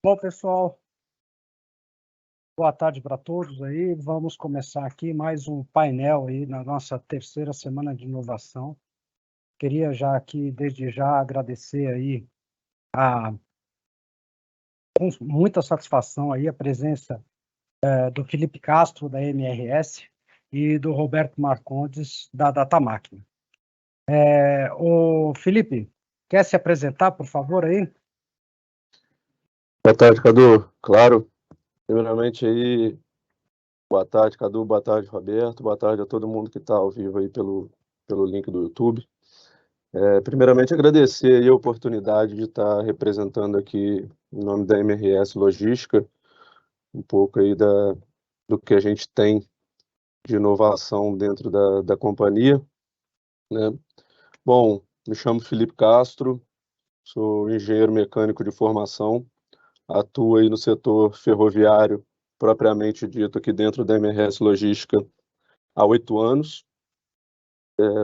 Bom, pessoal, boa tarde para todos aí. Vamos começar aqui mais um painel aí na nossa terceira semana de inovação. Queria já aqui, desde já, agradecer aí com muita satisfação aí a presença do Felipe Castro, da MRS, e do Roberto Marcondes, da Data Máquina. O Felipe, quer se apresentar, por favor, aí? Boa tarde, Cadu. Claro, primeiramente aí, boa tarde, Cadu, boa tarde, Roberto, boa tarde a todo mundo que está ao vivo aí pelo link do YouTube. Primeiramente, agradecer aí a oportunidade de estar representando aqui, em nome da MRS Logística, um pouco aí do que a gente tem de inovação dentro da companhia, né? Bom, me chamo Felipe Castro, sou engenheiro mecânico de formação, atuo aí no setor ferroviário, propriamente dito, aqui dentro da MRS Logística há 8 anos.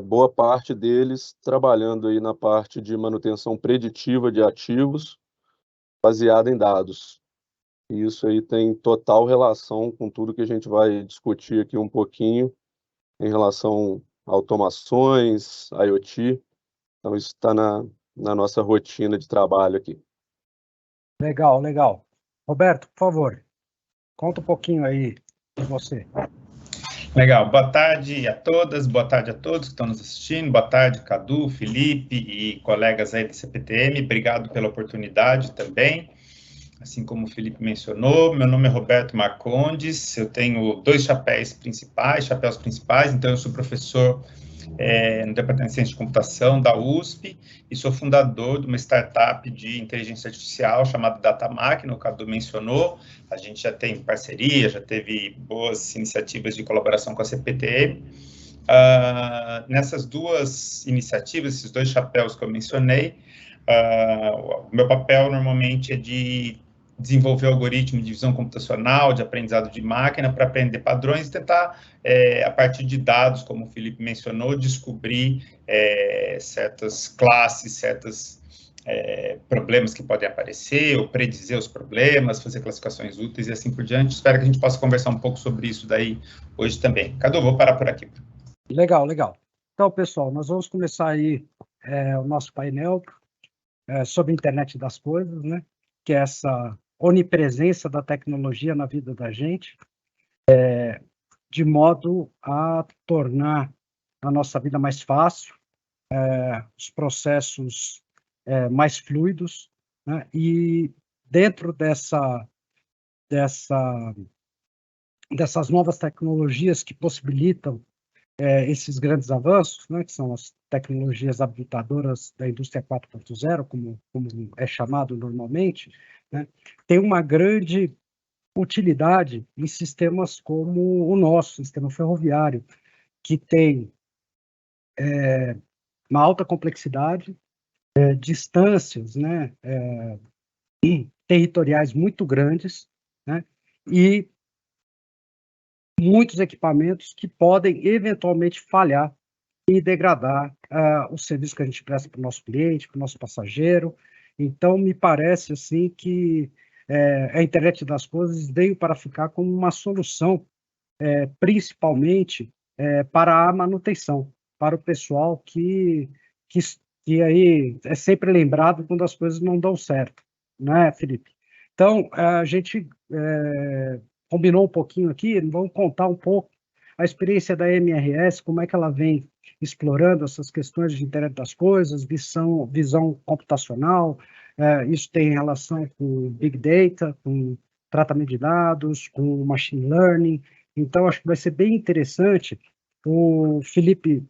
Boa parte deles trabalhando aí na parte de manutenção preditiva de ativos, baseada em dados. E isso aí tem total relação com tudo que a gente vai discutir aqui um pouquinho em relação a automações, IoT. Então, isso está na nossa rotina de trabalho aqui. Legal, legal. Roberto, por favor, conta um pouquinho aí de você. Legal, boa tarde a todas, boa tarde a todos que estão nos assistindo, boa tarde, Cadu, Felipe e colegas aí da CPTM, obrigado pela oportunidade também. Assim como o Felipe mencionou, meu nome é Roberto Marcondes, eu tenho dois chapéus principais, então eu sou professor no Departamento de Ciência de Computação da USP e sou fundador de uma startup de inteligência artificial chamada Data Máquina, o Cadu mencionou. A gente já tem parceria, já teve boas iniciativas de colaboração com a CPTM. Nessas duas iniciativas, esses dois chapéus que eu mencionei, o meu papel normalmente é de desenvolver algoritmo de visão computacional, de aprendizado de máquina, para aprender padrões e tentar, a partir de dados, como o Felipe mencionou, descobrir certas classes, certos problemas que podem aparecer, ou predizer os problemas, fazer classificações úteis e assim por diante. Espero que a gente possa conversar um pouco sobre isso daí hoje também. Cadu, vou parar por aqui. Legal, legal. Então, pessoal, nós vamos começar aí o nosso painel sobre a internet das coisas, né? Que é essa onipresença da tecnologia na vida da gente, de modo a tornar a nossa vida mais fácil, os processos mais fluidos, né? E dentro dessas novas tecnologias que possibilitam esses grandes avanços, né, que são as tecnologias habilitadoras da indústria 4.0, como é chamado normalmente, né, tem uma grande utilidade em sistemas como o nosso, sistema ferroviário, que tem uma alta complexidade, distâncias, né, territoriais muito grandes, né, e muitos equipamentos que podem eventualmente falhar e degradar o serviço que a gente presta para o nosso cliente, para o nosso passageiro. Então, me parece assim que a internet das coisas veio para ficar como uma solução, principalmente para a manutenção, para o pessoal que aí é sempre lembrado quando as coisas não dão certo, né, Felipe? Então, a gente combinou um pouquinho aqui, vamos contar um pouco a experiência da MRS, como é que ela vem explorando essas questões de internet das coisas, visão computacional, isso tem relação com Big Data, com tratamento de dados, com Machine Learning. Então, acho que vai ser bem interessante o Felipe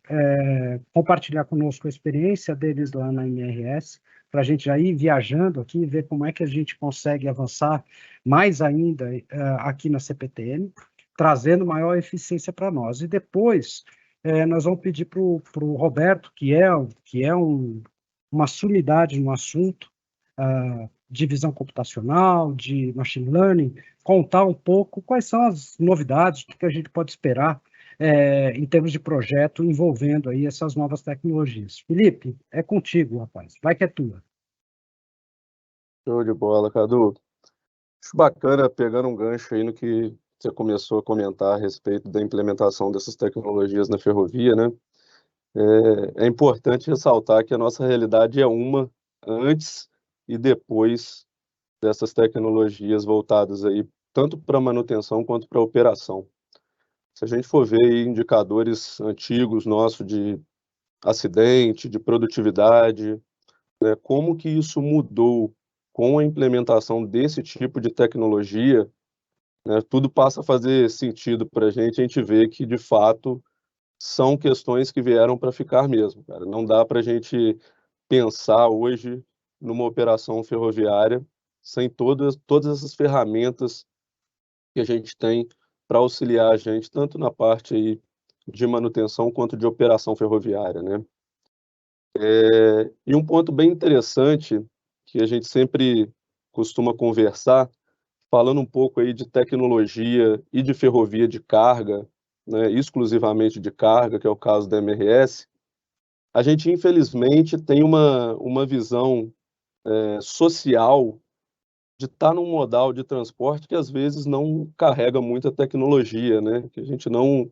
compartilhar conosco a experiência deles lá na MRS, para a gente já ir viajando aqui e ver como é que a gente consegue avançar mais ainda aqui na CPTM, trazendo maior eficiência para nós. E depois, nós vamos pedir para o Roberto, que é uma sumidade no assunto, de visão computacional, de machine learning, contar um pouco quais são as novidades, o que a gente pode esperar em termos de projeto envolvendo aí essas novas tecnologias. Felipe, é contigo, rapaz. Vai que é tua. Show de bola, Cadu. Acho bacana, pegando um gancho aí no que você começou a comentar a respeito da implementação dessas tecnologias na ferrovia, né? É importante ressaltar que a nossa realidade é uma antes e depois dessas tecnologias voltadas aí tanto para manutenção quanto para operação. Se a gente for ver aí indicadores antigos nossos de acidente, de produtividade, né, como que isso mudou com a implementação desse tipo de tecnologia, né, tudo passa a fazer sentido para a gente vê que, de fato, são questões que vieram para ficar mesmo, cara. Não dá para a gente pensar hoje numa operação ferroviária sem todas essas ferramentas que a gente tem para auxiliar a gente, tanto na parte aí de manutenção quanto de operação ferroviária, né? E um ponto bem interessante que a gente sempre costuma conversar, falando um pouco aí de tecnologia e de ferrovia de carga, né, exclusivamente de carga, que é o caso da MRS, a gente infelizmente tem uma visão social de estar num modal de transporte que às vezes não carrega muita tecnologia, né? Que a gente não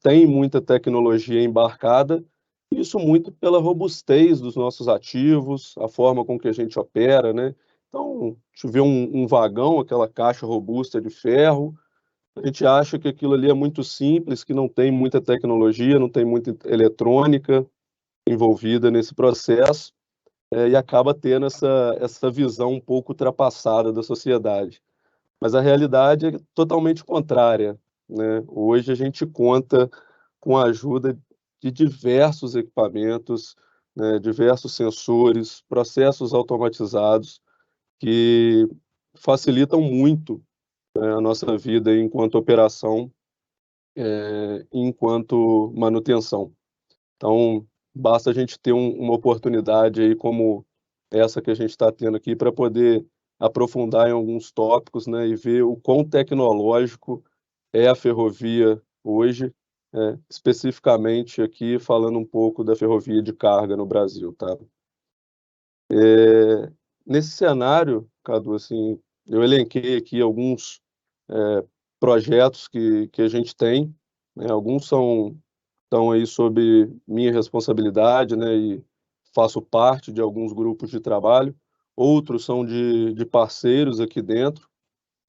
tem muita tecnologia embarcada, isso muito pela robustez dos nossos ativos, a forma com que a gente opera, né? Então, a gente vê um vagão, aquela caixa robusta de ferro, a gente acha que aquilo ali é muito simples, que não tem muita tecnologia, não tem muita eletrônica envolvida nesse processo, e acaba tendo essa visão um pouco ultrapassada da sociedade. Mas a realidade é totalmente contrária, né? Hoje a gente conta com a ajuda de diversos equipamentos, né, diversos sensores, processos automatizados que facilitam muito, né, a nossa vida enquanto operação, e enquanto manutenção. Então, basta a gente ter uma oportunidade aí como essa que a gente está tendo aqui para poder aprofundar em alguns tópicos, né, e ver o quão tecnológico é a ferrovia hoje, especificamente aqui falando um pouco da ferrovia de carga no Brasil, tá? Nesse cenário, Cadu, assim, eu elenquei aqui alguns projetos que a gente tem, né, alguns estão aí sob minha responsabilidade, né, e faço parte de alguns grupos de trabalho, outros são de parceiros aqui dentro,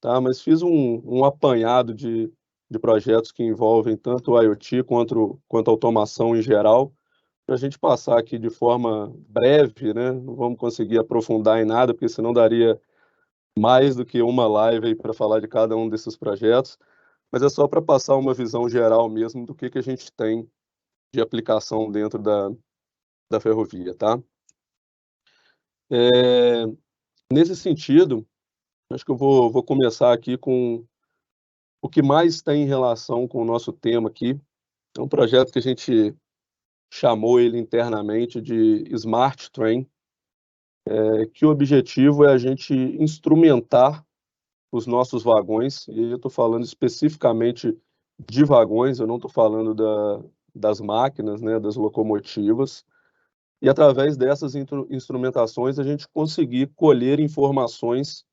tá? Mas fiz um apanhado de projetos que envolvem tanto o IoT quanto automação em geral, para a gente passar aqui de forma breve, né? Não vamos conseguir aprofundar em nada, porque senão daria mais do que uma live aí para falar de cada um desses projetos, mas é só para passar uma visão geral mesmo do que a gente tem de aplicação dentro da ferrovia, tá? Nesse sentido, acho que eu vou começar aqui com o que mais tem em relação com o nosso tema aqui. É um projeto que a gente chamou ele internamente de Smart Train, que o objetivo é a gente instrumentar os nossos vagões, e eu estou falando especificamente de vagões, eu não estou falando das máquinas, né, das locomotivas, e através dessas instrumentações a gente conseguir colher informações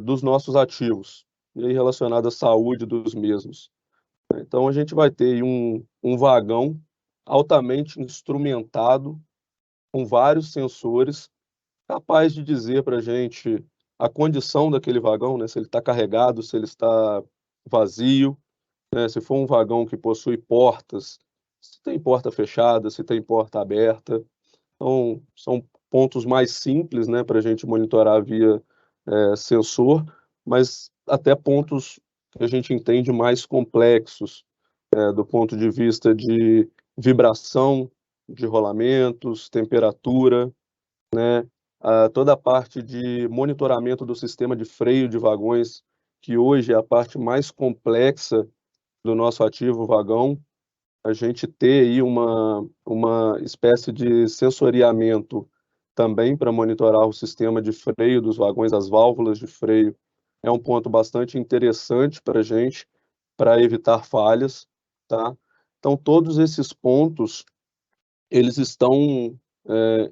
dos nossos ativos, e aí relacionado à saúde dos mesmos. Então a gente vai ter aí um vagão altamente instrumentado, com vários sensores, capaz de dizer para a gente a condição daquele vagão, né, se ele está carregado, se ele está vazio, né, se for um vagão que possui portas, se tem porta fechada, se tem porta aberta. Então, são pontos mais simples, né, para a gente monitorar via sensor, mas até pontos que a gente entende mais complexos, do ponto de vista de vibração, de rolamentos, temperatura, né, toda a parte de monitoramento do sistema de freio de vagões, que hoje é a parte mais complexa do nosso ativo vagão, a gente ter aí uma espécie de sensoriamento também para monitorar o sistema de freio dos vagões, as válvulas de freio, é um ponto bastante interessante para a gente, para evitar falhas, tá? Então, todos esses pontos, eles estão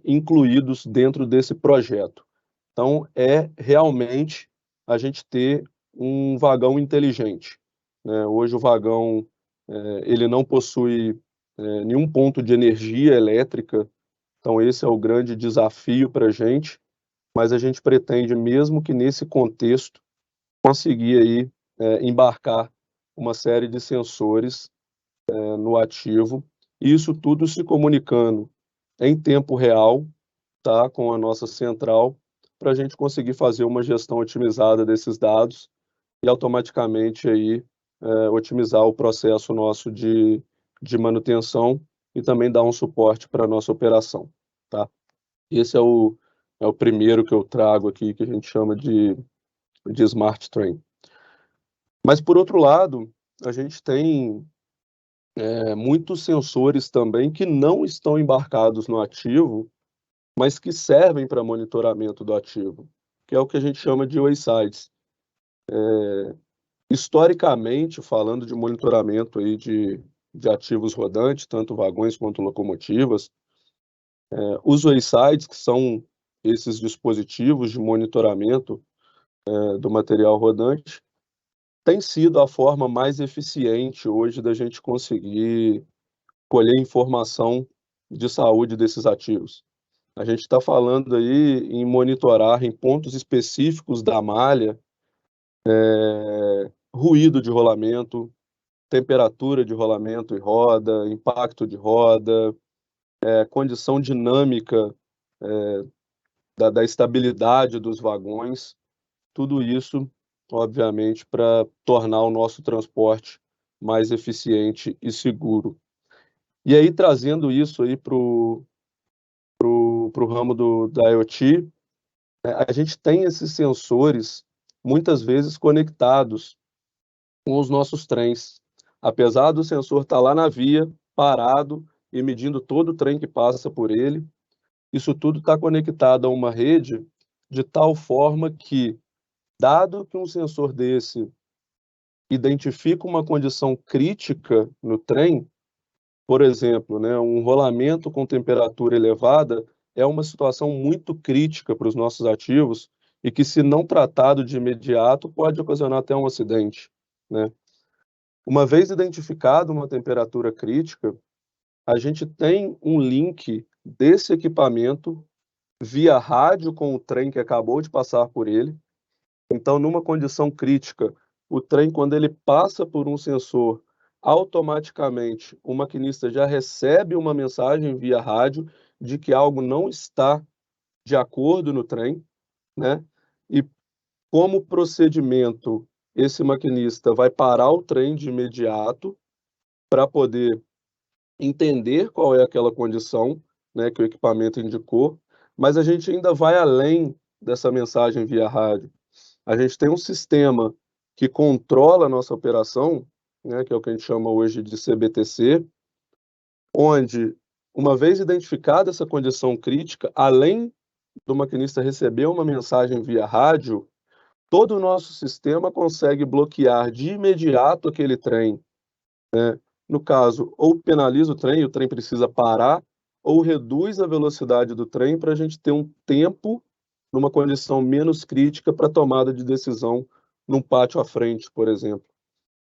incluídos dentro desse projeto. Então, é realmente a gente ter um vagão inteligente, né? Hoje o vagão ele não possui nenhum ponto de energia elétrica, então esse é o grande desafio para a gente, mas a gente pretende, mesmo que nesse contexto, conseguir aí embarcar uma série de sensores no ativo, e isso tudo se comunicando em tempo real, tá, com a nossa central, para a gente conseguir fazer uma gestão otimizada desses dados e automaticamente aí otimizar o processo nosso de manutenção e também dar um suporte para a nossa operação, tá? Esse é o primeiro que eu trago aqui, que a gente chama de Smart Train. Mas, por outro lado, a gente tem muitos sensores também que não estão embarcados no ativo, mas que servem para monitoramento do ativo, que é o que a gente chama de waysides. Historicamente, falando de monitoramento aí de ativos rodantes, tanto vagões quanto locomotivas, os waysides, que são esses dispositivos de monitoramento do material rodante, tem sido a forma mais eficiente hoje da gente conseguir colher informação de saúde desses ativos. A gente está falando aí em monitorar em pontos específicos da malha ruído de rolamento, temperatura de rolamento e roda, impacto de roda, condição dinâmica da estabilidade dos vagões, tudo isso, obviamente, para tornar o nosso transporte mais eficiente e seguro. E aí, trazendo isso aí para o ramo da IoT, a gente tem esses sensores, muitas vezes, conectados com os nossos trens. Apesar do sensor estar lá na via, parado e medindo todo o trem que passa por ele, isso tudo está conectado a uma rede de tal forma que, dado que um sensor desse identifica uma condição crítica no trem, por exemplo, né, um rolamento com temperatura elevada é uma situação muito crítica para os nossos ativos e que, se não tratado de imediato, pode ocasionar até um acidente, né? Uma vez identificada uma temperatura crítica, a gente tem um link desse equipamento via rádio com o trem que acabou de passar por ele. Então, numa condição crítica, o trem, quando ele passa por um sensor, automaticamente o maquinista já recebe uma mensagem via rádio de que algo não está de acordo no trem, né? E como procedimento, esse maquinista vai parar o trem de imediato para poder entender qual é aquela condição, né, que o equipamento indicou, mas a gente ainda vai além dessa mensagem via rádio. A gente tem um sistema que controla a nossa operação, né, que é o que a gente chama hoje de CBTC, onde, uma vez identificada essa condição crítica, além do maquinista receber uma mensagem via rádio, todo o nosso sistema consegue bloquear de imediato aquele trem, né? No caso, ou penaliza o trem precisa parar, ou reduz a velocidade do trem para a gente ter um tempo numa condição menos crítica para tomada de decisão num pátio à frente, por exemplo.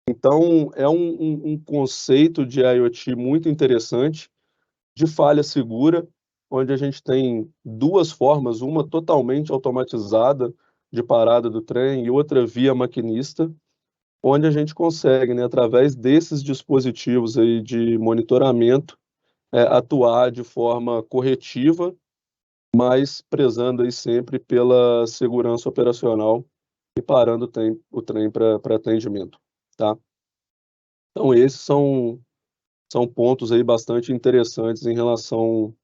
Então, é um conceito de IoT muito interessante, de falha segura, onde a gente tem duas formas, uma totalmente automatizada de parada do trem e outra via maquinista, onde a gente consegue, né, através desses dispositivos aí de monitoramento, atuar de forma corretiva, mas prezando aí sempre pela segurança operacional e parando o trem para atendimento, tá? Então, esses são pontos aí bastante interessantes em relação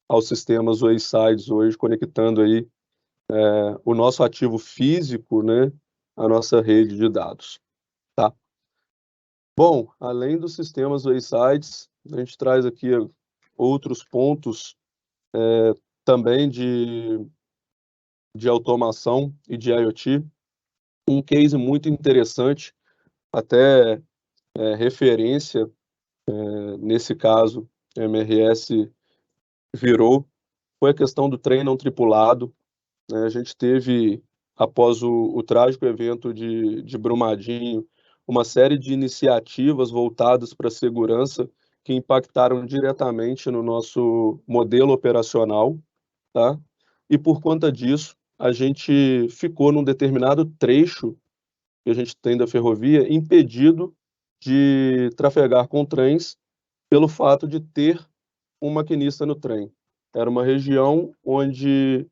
aos sistemas waysides hoje, conectando aí o nosso ativo físico, né, à nossa rede de dados, tá? Bom, além dos sistemas waysides, a gente traz aqui outros pontos também de automação e de IoT. Um case muito interessante, até referência, nesse caso, a MRS virou, foi a questão do trem não tripulado, né? A gente teve após o trágico evento de Brumadinho, uma série de iniciativas voltadas para a segurança que impactaram diretamente no nosso modelo operacional, tá? E por conta disso, a gente ficou num determinado trecho que a gente tem da ferrovia impedido de trafegar com trens pelo fato de ter um maquinista no trem. Era uma região onde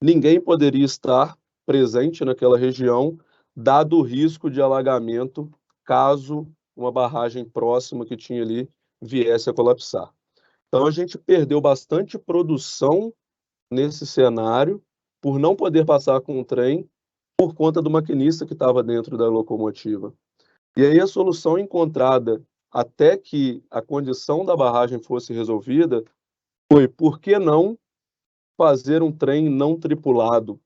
ninguém poderia estar presente naquela região, dado o risco de alagamento caso uma barragem próxima que tinha ali viesse a colapsar. Então a gente perdeu bastante produção nesse cenário por não poder passar com o trem por conta do maquinista que estava dentro da locomotiva. E aí a solução encontrada até que a condição da barragem fosse resolvida foi por que não fazer um trem não tripulado,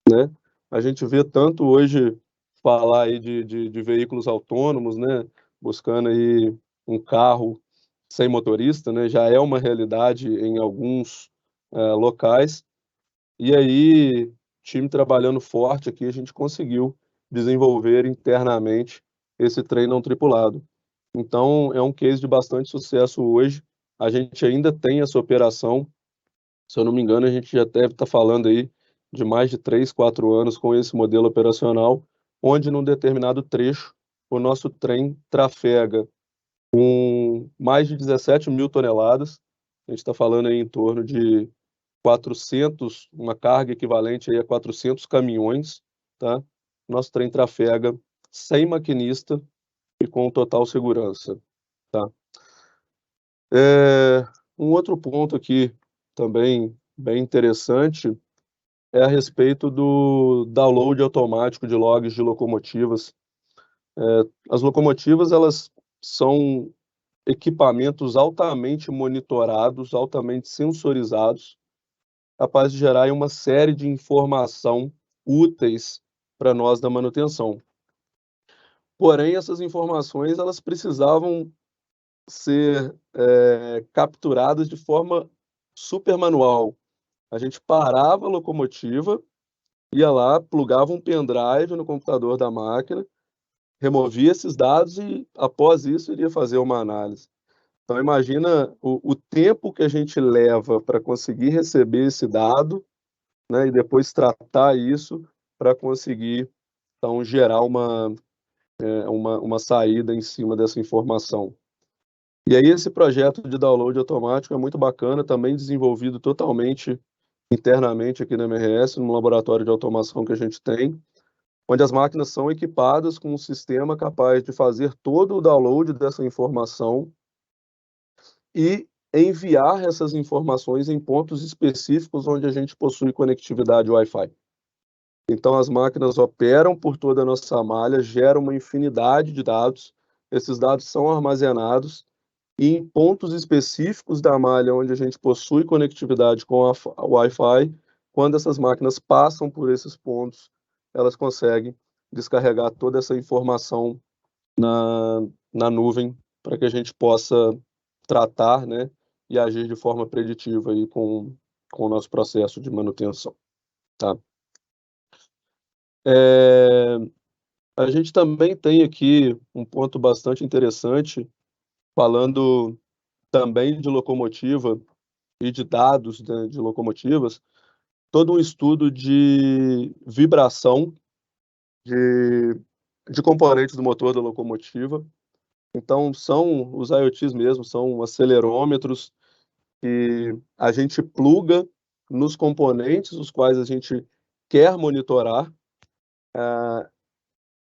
né? A gente vê tanto hoje falar aí de veículos autônomos, né? Buscando aí um carro sem motorista, né? Já é uma realidade em alguns locais. E aí, time trabalhando forte aqui, a gente conseguiu desenvolver internamente esse trem não tripulado. Então, é um case de bastante sucesso hoje. A gente ainda tem essa operação. Se eu não me engano, a gente já deve estar falando aí de mais de 3, 4 anos com esse modelo operacional, onde num determinado trecho, o nosso trem trafega com mais de 17 mil toneladas. A gente está falando aí em torno de 400, uma carga equivalente aí a 400 caminhões, tá? Nosso trem trafega sem maquinista e com total segurança, tá? Um outro ponto aqui também bem interessante é a respeito do download automático de logs de locomotivas. As locomotivas, elas são equipamentos altamente monitorados, altamente sensorizados, capaz de gerar uma série de informação úteis para nós da manutenção. Porém, essas informações elas precisavam ser capturadas de forma super manual. A gente parava a locomotiva, ia lá, plugava um pendrive no computador da máquina, removia esses dados e, após isso, iria fazer uma análise. Então, imagina o tempo que a gente leva para conseguir receber esse dado, né, e depois tratar isso para conseguir, então, gerar uma saída em cima dessa informação. E aí esse projeto de download automático é muito bacana, também desenvolvido totalmente internamente aqui na MRS, no laboratório de automação que a gente tem, onde as máquinas são equipadas com um sistema capaz de fazer todo o download dessa informação e enviar essas informações em pontos específicos onde a gente possui conectividade Wi-Fi. Então, as máquinas operam por toda a nossa malha, geram uma infinidade de dados, esses dados são armazenados e em pontos específicos da malha onde a gente possui conectividade com a Wi-Fi, quando essas máquinas passam por esses pontos, elas conseguem descarregar toda essa informação na nuvem para que a gente possa tratar, né, e agir de forma preditiva aí com o nosso processo de manutenção, tá? A gente também tem aqui um ponto bastante interessante, falando também de locomotiva e de dados, né, de locomotivas, todo um estudo de vibração de componentes do motor da locomotiva. Então, são os IoTs mesmo, são acelerômetros que a gente pluga nos componentes os quais a gente quer monitorar.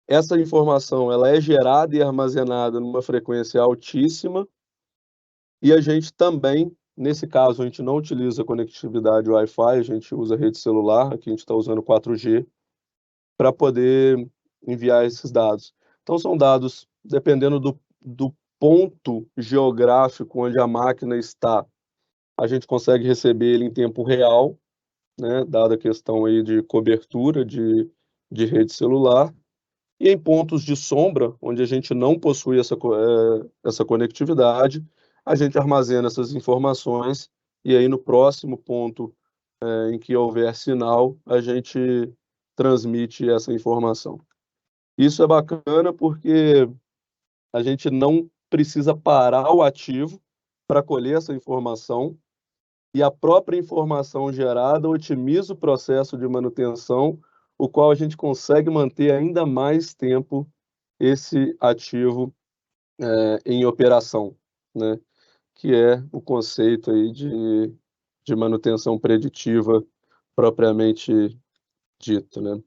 Essa informação ela é gerada e armazenada numa frequência altíssima e a gente também, nesse caso, a gente não utiliza conectividade Wi-Fi, a gente usa rede celular, aqui a gente está usando 4G, para poder enviar esses dados. Então, são dados, dependendo do ponto geográfico onde a máquina está, a gente consegue receber ele em tempo real, né, dada a questão aí de cobertura de rede celular, e em pontos de sombra, onde a gente não possui essa conectividade, a gente armazena essas informações e aí no próximo ponto em que houver sinal, a gente transmite essa informação. Isso é bacana porque a gente não precisa parar o ativo para colher essa informação, e a própria informação gerada otimiza o processo de manutenção, o qual a gente consegue manter ainda mais tempo esse ativo em operação, né? Que é o conceito aí de manutenção preditiva propriamente dito, né?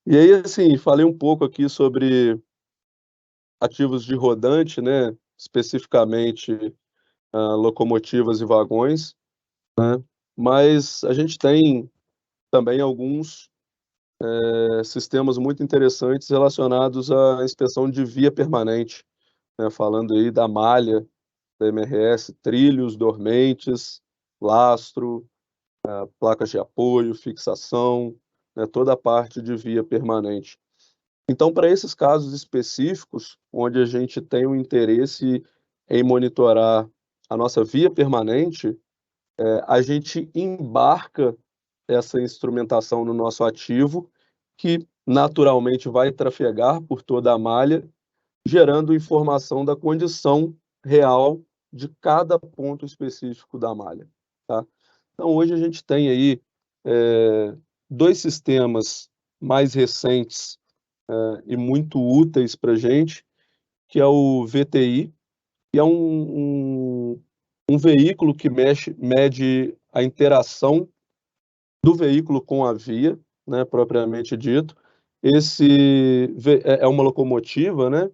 E aí, assim, falei um pouco aqui sobre ativos de rodante, né? Especificamente locomotivas e vagões, né? Mas a gente tem também alguns sistemas muito interessantes relacionados à inspeção de via permanente, né? Falando aí da malha da MRS, trilhos dormentes, lastro, placas de apoio, fixação, né? Toda a parte de via permanente. Então, para esses casos específicos, onde a gente tem um interesse em monitorar a nossa via permanente, a gente embarca essa instrumentação no nosso ativo, que naturalmente vai trafegar por toda a malha, gerando informação da condição real de cada ponto específico da malha, tá? Então, hoje a gente tem aí dois sistemas mais recentes e muito úteis para a gente, que é o VTI, que é um veículo que mede a interação do veículo com a via, né, propriamente dito. Esse é uma locomotiva, né,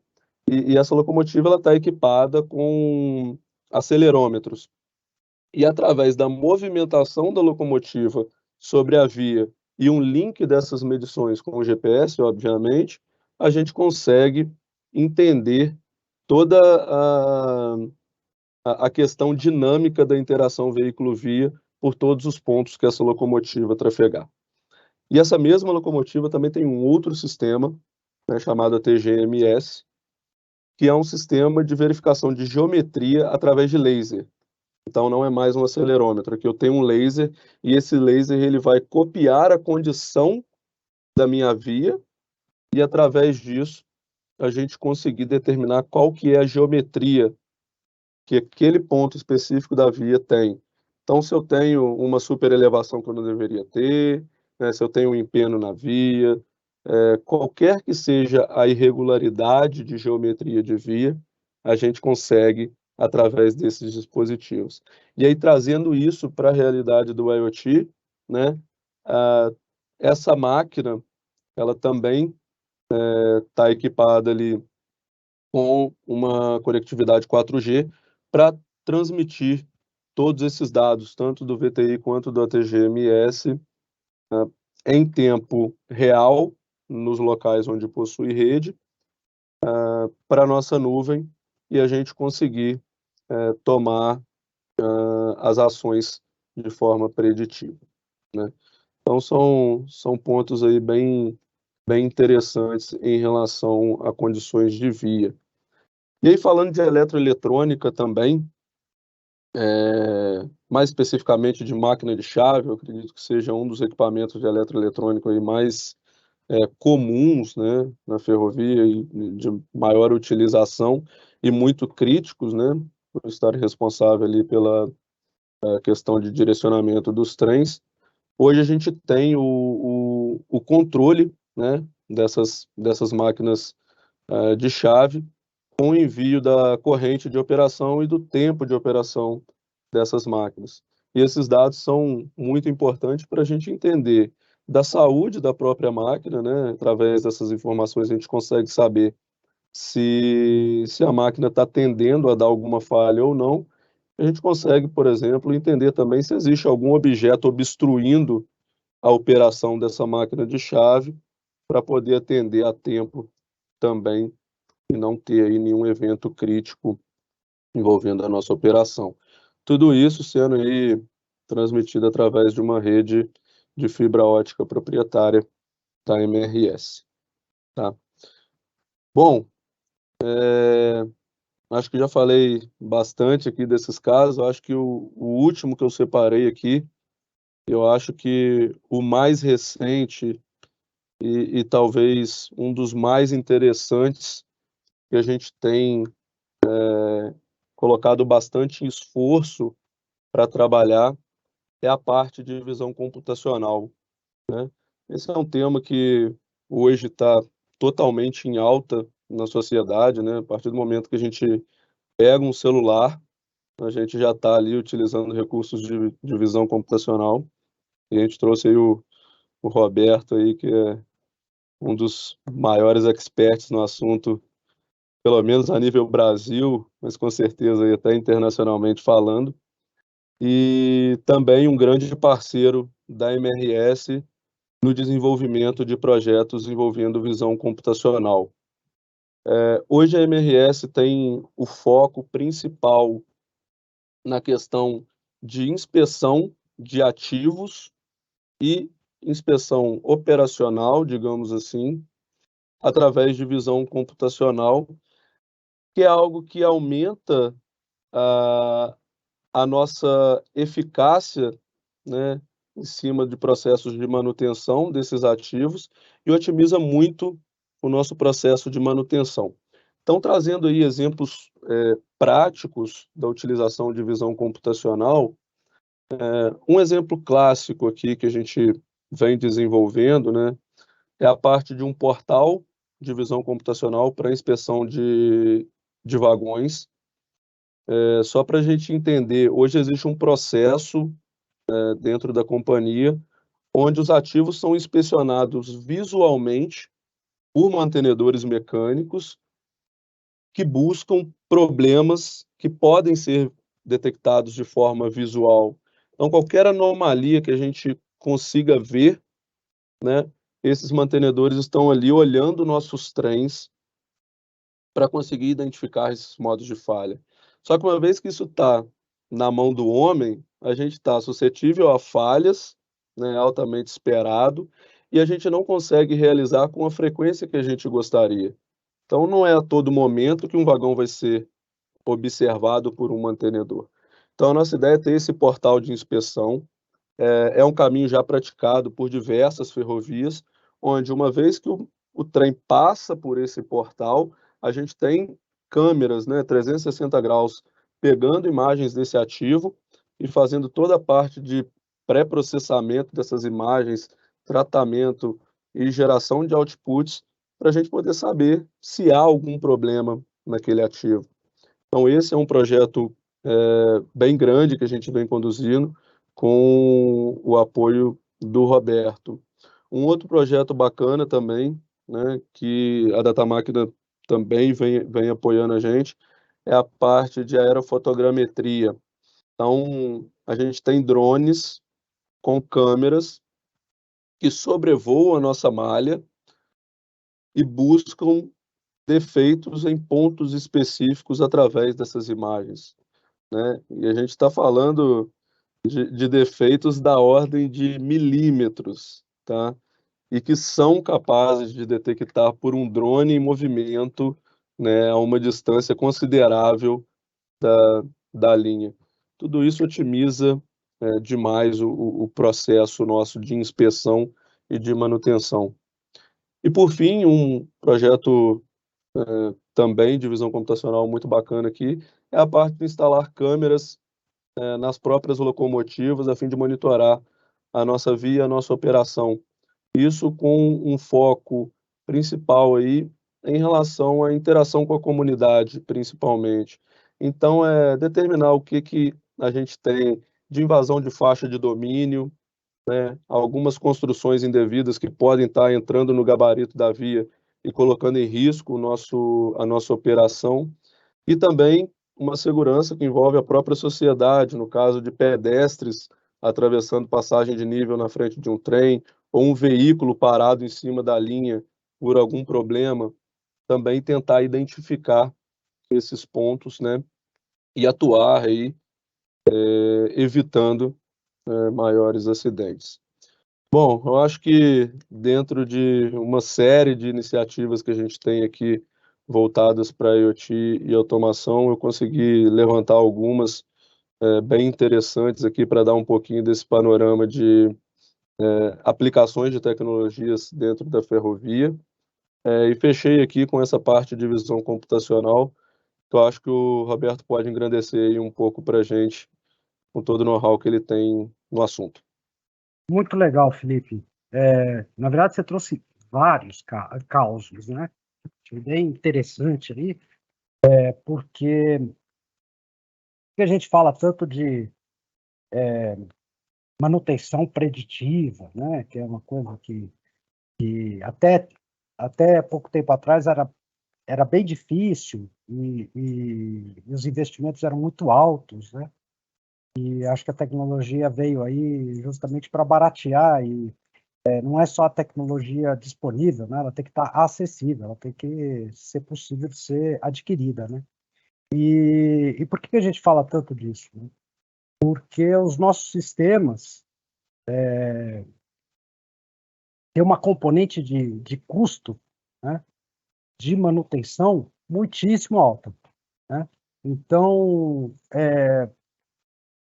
e essa locomotiva ela está equipada com acelerômetros. E através da movimentação da locomotiva sobre a via e um link dessas medições com o GPS, obviamente, a gente consegue entender toda a questão dinâmica da interação veículo-via por todos os pontos que essa locomotiva trafegar. E essa mesma locomotiva também tem um outro sistema, né, chamado TGMS, que é um sistema de verificação de geometria através de laser. Então não é mais um acelerômetro, aqui eu tenho um laser e esse laser ele vai copiar a condição da minha via e através disso a gente conseguir determinar qual que é a geometria que aquele ponto específico da via tem. Então, se eu tenho uma superelevação que eu não deveria ter, né, se eu tenho um empeno na via, qualquer que seja a irregularidade de geometria de via, a gente consegue através desses dispositivos. E aí, trazendo isso para a realidade do IoT, né, essa máquina, ela também está equipada ali com uma conectividade 4G para transmitir todos esses dados, tanto do VTI quanto do ATGMS, em tempo real, nos locais onde possui rede, para a nossa nuvem e a gente conseguir tomar as ações de forma preditiva, né? Então, são pontos aí bem interessantes em relação a condições de via. E aí, falando de eletroeletrônica também, mais especificamente de máquina de chave, eu acredito que seja um dos equipamentos de eletroeletrônico aí mais comuns, né, na ferrovia e de maior utilização e muito críticos, né, por estar responsável ali pela questão de direcionamento dos trens. Hoje a gente tem o controle, né, dessas máquinas de chave, com o envio da corrente de operação e do tempo de operação dessas máquinas. E esses dados são muito importantes para a gente entender da saúde da própria máquina, né? Através dessas informações a gente consegue saber se a máquina está tendendo a dar alguma falha ou não. A gente consegue, por exemplo, entender também se existe algum objeto obstruindo a operação dessa máquina de chave para poder atender a tempo também e não ter aí nenhum evento crítico envolvendo a nossa operação. Tudo isso sendo aí transmitido através de uma rede de fibra ótica proprietária da MRS, tá? Bom, acho que já falei bastante aqui desses casos. Acho que o último que eu separei aqui, eu acho que o mais recente e talvez um dos mais interessantes que a gente tem colocado bastante esforço para trabalhar é a parte de visão computacional, né? Esse é um tema que hoje está totalmente em alta na sociedade, né? A partir do momento que a gente pega um celular, a gente já está ali utilizando recursos de visão computacional. E a gente trouxe aí o Roberto aí, que é um dos maiores experts no assunto, pelo menos a nível Brasil, mas com certeza aí até internacionalmente falando. E também um grande parceiro da MRS no desenvolvimento de projetos envolvendo visão computacional. Hoje a MRS tem o foco principal na questão de inspeção de ativos e inspeção operacional, digamos assim, através de visão computacional, que é algo que aumenta a nossa eficácia, né, em cima de processos de manutenção desses ativos e otimiza muito o nosso processo de manutenção. Então, trazendo aí exemplos práticos da utilização de visão computacional, um exemplo clássico aqui que a gente vem desenvolvendo, né, é a parte de um portal de visão computacional para inspeção de vagões. Só para a gente entender, hoje existe um processo dentro da companhia onde os ativos são inspecionados visualmente por mantenedores mecânicos que buscam problemas que podem ser detectados de forma visual. Então, qualquer anomalia que a gente consiga ver, né, esses mantenedores estão ali olhando nossos trens para conseguir identificar esses modos de falha. Só que uma vez que isso está na mão do homem, a gente está suscetível a falhas, né, altamente esperado, e a gente não consegue realizar com a frequência que a gente gostaria. Então, não é a todo momento que um vagão vai ser observado por um mantenedor. Então, a nossa ideia é ter esse portal de inspeção. É um caminho já praticado por diversas ferrovias, onde uma vez que o trem passa por esse portal, a gente tem câmeras, né, 360 graus, pegando imagens desse ativo e fazendo toda a parte de pré-processamento dessas imagens, tratamento e geração de outputs, para a gente poder saber se há algum problema naquele ativo. Então, esse é um projeto bem grande que a gente vem conduzindo, com o apoio do Roberto. Um outro projeto bacana também, né, que a Datamáquina também vem apoiando a gente, é a parte de aerofotogrametria. Então, a gente tem drones com câmeras que sobrevoam a nossa malha e buscam defeitos em pontos específicos através dessas imagens, né? E a gente está falando de defeitos da ordem de milímetros, tá? E que são capazes de detectar por um drone em movimento, né, a uma distância considerável da linha. Tudo isso otimiza demais o processo nosso de inspeção e de manutenção. E, por fim, um projeto também de visão computacional muito bacana aqui é a parte de instalar câmeras nas próprias locomotivas, a fim de monitorar a nossa via, a nossa operação. Isso com um foco principal aí em relação à interação com a comunidade, principalmente. Então, é determinar o que a gente tem de invasão de faixa de domínio, né, algumas construções indevidas que podem estar entrando no gabarito da via e colocando em risco a nossa operação, e também uma segurança que envolve a própria sociedade, no caso de pedestres atravessando passagem de nível na frente de um trem, ou um veículo parado em cima da linha por algum problema, também tentar identificar esses pontos, né, e atuar aí, evitando maiores acidentes. Bom, eu acho que dentro de uma série de iniciativas que a gente tem aqui voltadas para IoT e automação, eu consegui levantar algumas bem interessantes aqui para dar um pouquinho desse panorama de aplicações de tecnologias dentro da ferrovia. E fechei aqui com essa parte de visão computacional, que eu acho que o Roberto pode engrandecer aí um pouco para a gente, com todo o know-how que ele tem no assunto. Muito legal, Felipe. Na verdade, você trouxe vários causos, né? Bem interessante ali, porque a gente fala tanto de manutenção preditiva, né? Que é uma coisa que até pouco tempo atrás era bem difícil e os investimentos eram muito altos, né? E acho que a tecnologia veio aí justamente para baratear e não é só a tecnologia disponível, né? Ela tem que estar acessível, ela tem que ser possível de ser adquirida, né? E por que a gente fala tanto disso, né? Porque os nossos sistemas têm uma componente de custo, né? De manutenção muitíssimo alta, né? Então,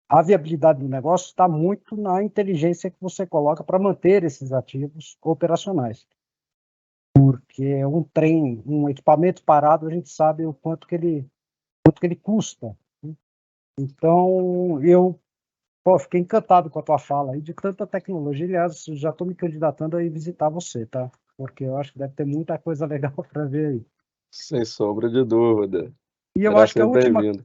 a viabilidade do negócio está muito na inteligência que você coloca para manter esses ativos operacionais. Porque um equipamento parado, a gente sabe o quanto que ele custa, né? Então, eu fiquei encantado com a tua fala aí, de tanta tecnologia. Aliás, já estou me candidatando a ir visitar você, tá? Porque eu acho que deve ter muita coisa legal para ver aí. Sem sombra de dúvida. E eu Será acho que a sempre última... bem-vindo.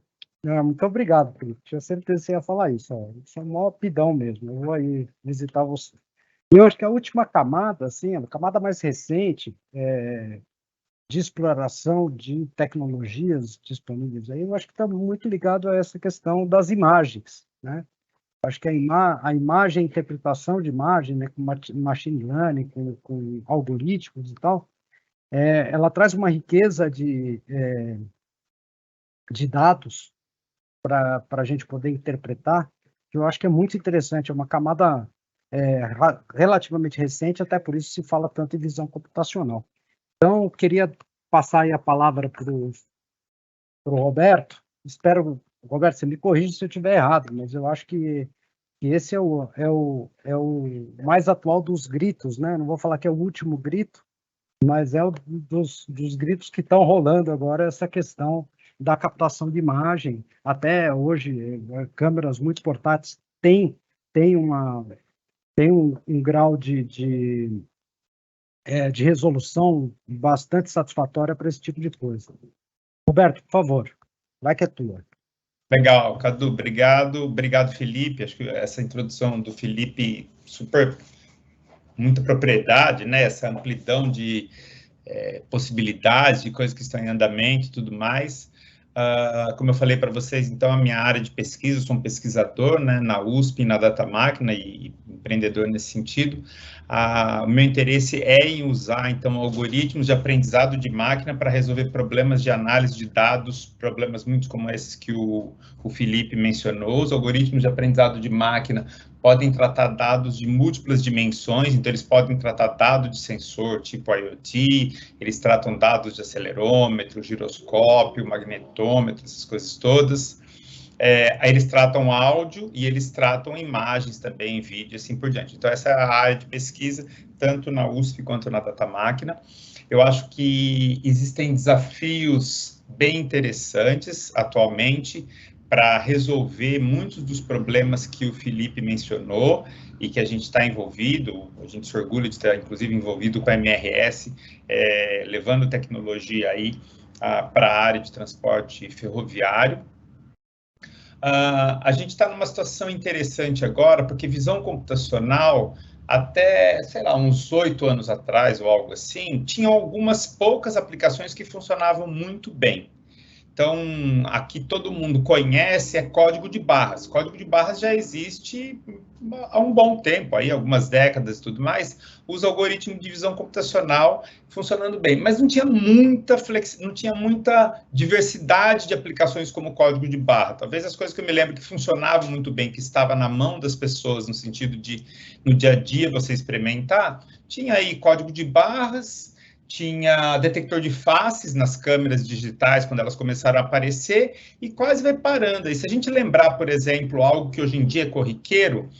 Muito obrigado, Felipe. Tinha certeza que você ia falar isso. Isso é um maior pidão mesmo. Eu vou aí visitar você. E eu acho que a última camada, assim, a camada mais recente de exploração de tecnologias disponíveis aí, eu acho que está muito ligado a essa questão das imagens, né? Acho que a imagem, a interpretação de imagem, né, com machine learning, com algoritmos e tal, ela traz uma riqueza de dados para a gente poder interpretar, que eu acho que é muito interessante, é uma camada relativamente recente, até por isso se fala tanto em visão computacional. Então, eu queria passar aí a palavra para o Roberto. Espero, Roberto, você me corrija se eu estiver errado, mas eu acho que esse é o mais atual dos gritos, né? Não vou falar que é o último grito, mas é dos gritos que estão rolando agora, essa questão da captação de imagem. Até hoje, câmeras muito portáteis têm um grau de resolução bastante satisfatória para esse tipo de coisa. Roberto, por favor, vai que é tua. Legal, Cadu, obrigado. Obrigado, Felipe. Acho que essa introdução do Felipe, muita propriedade, né? Essa amplidão de possibilidades, de coisas que estão em andamento e tudo mais. Como eu falei para vocês, então, a minha área de pesquisa, eu sou um pesquisador, né, na USP, na Data Máquina e empreendedor nesse sentido. O meu interesse é em usar, então, algoritmos de aprendizado de máquina para resolver problemas de análise de dados, problemas muito como esses que o Felipe mencionou. Os algoritmos de aprendizado de máquina podem tratar dados de múltiplas dimensões, então eles podem tratar dados de sensor tipo IoT, eles tratam dados de acelerômetro, giroscópio, magnetômetro, essas coisas todas. Aí eles tratam áudio e eles tratam imagens também, vídeo, assim por diante. Então, essa é a área de pesquisa, tanto na USP quanto na Data Máquina. Eu acho que existem desafios bem interessantes atualmente para resolver muitos dos problemas que o Felipe mencionou e que a gente está envolvido. A gente se orgulha de estar, inclusive, envolvido com a MRS, levando tecnologia aí para a área de transporte ferroviário. A gente está numa situação interessante agora, porque visão computacional, até, sei lá, uns 8 anos atrás ou algo assim, tinha algumas poucas aplicações que funcionavam muito bem. Então, aqui todo mundo conhece código de barras. Código de barras já existe há um bom tempo, aí, algumas décadas e tudo mais, os algoritmos de visão computacional funcionando bem, mas não tinha muita diversidade de aplicações como código de barra. Talvez as coisas que eu me lembro que funcionavam muito bem, que estava na mão das pessoas, no sentido de, no dia a dia, você experimentar, tinha aí código de barras, tinha detector de faces nas câmeras digitais, quando elas começaram a aparecer, e quase vai parando. E se a gente lembrar, por exemplo, algo que hoje em dia é corriqueiro,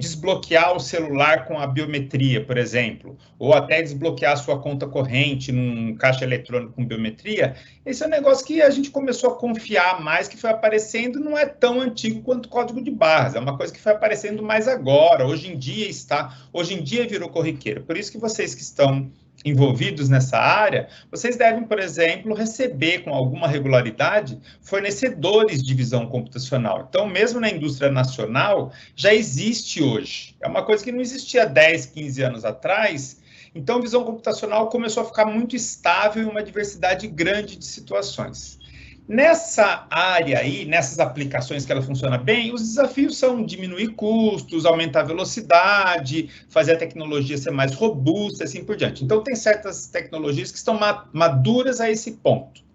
desbloquear o celular com a biometria, por exemplo, ou até desbloquear a sua conta corrente num caixa eletrônico com biometria, esse é um negócio que a gente começou a confiar mais, que foi aparecendo, não é tão antigo quanto o código de barras, é uma coisa que foi aparecendo mais agora, hoje em dia virou corriqueiro. Por isso que vocês que estão envolvidos nessa área, vocês devem, por exemplo, receber com alguma regularidade fornecedores de visão computacional. Então, mesmo na indústria nacional, já existe hoje. É uma coisa que não existia 10, 15 anos atrás. Então, visão computacional começou a ficar muito estável em uma diversidade grande de situações. Nessa área aí, nessas aplicações que ela funciona bem, os desafios são diminuir custos, aumentar a velocidade, fazer a tecnologia ser mais robusta, assim por diante. Então, tem certas tecnologias que estão maduras a esse ponto,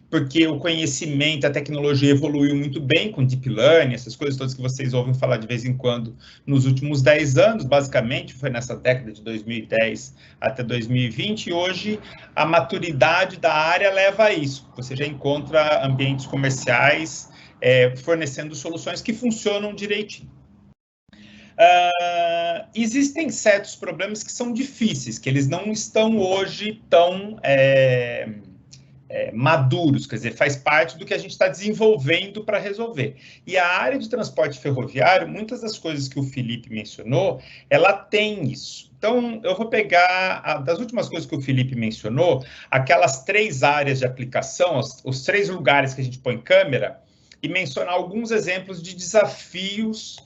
porque o conhecimento, a tecnologia evoluiu muito bem com Deep Learning, essas coisas todas que vocês ouvem falar de vez em quando nos últimos 10 anos, basicamente, foi nessa década de 2010 até 2020, e hoje a maturidade da área leva a isso. Você já encontra ambientes comerciais fornecendo soluções que funcionam direitinho. Existem certos problemas que são difíceis, que eles não estão hoje tão maduros, quer dizer, faz parte do que a gente está desenvolvendo para resolver. E a área de transporte ferroviário, muitas das coisas que o Felipe mencionou, ela tem isso. Então, eu vou pegar, das últimas coisas que o Felipe mencionou, aquelas 3 áreas de aplicação, os 3 lugares que a gente põe câmera, e mencionar alguns exemplos de desafios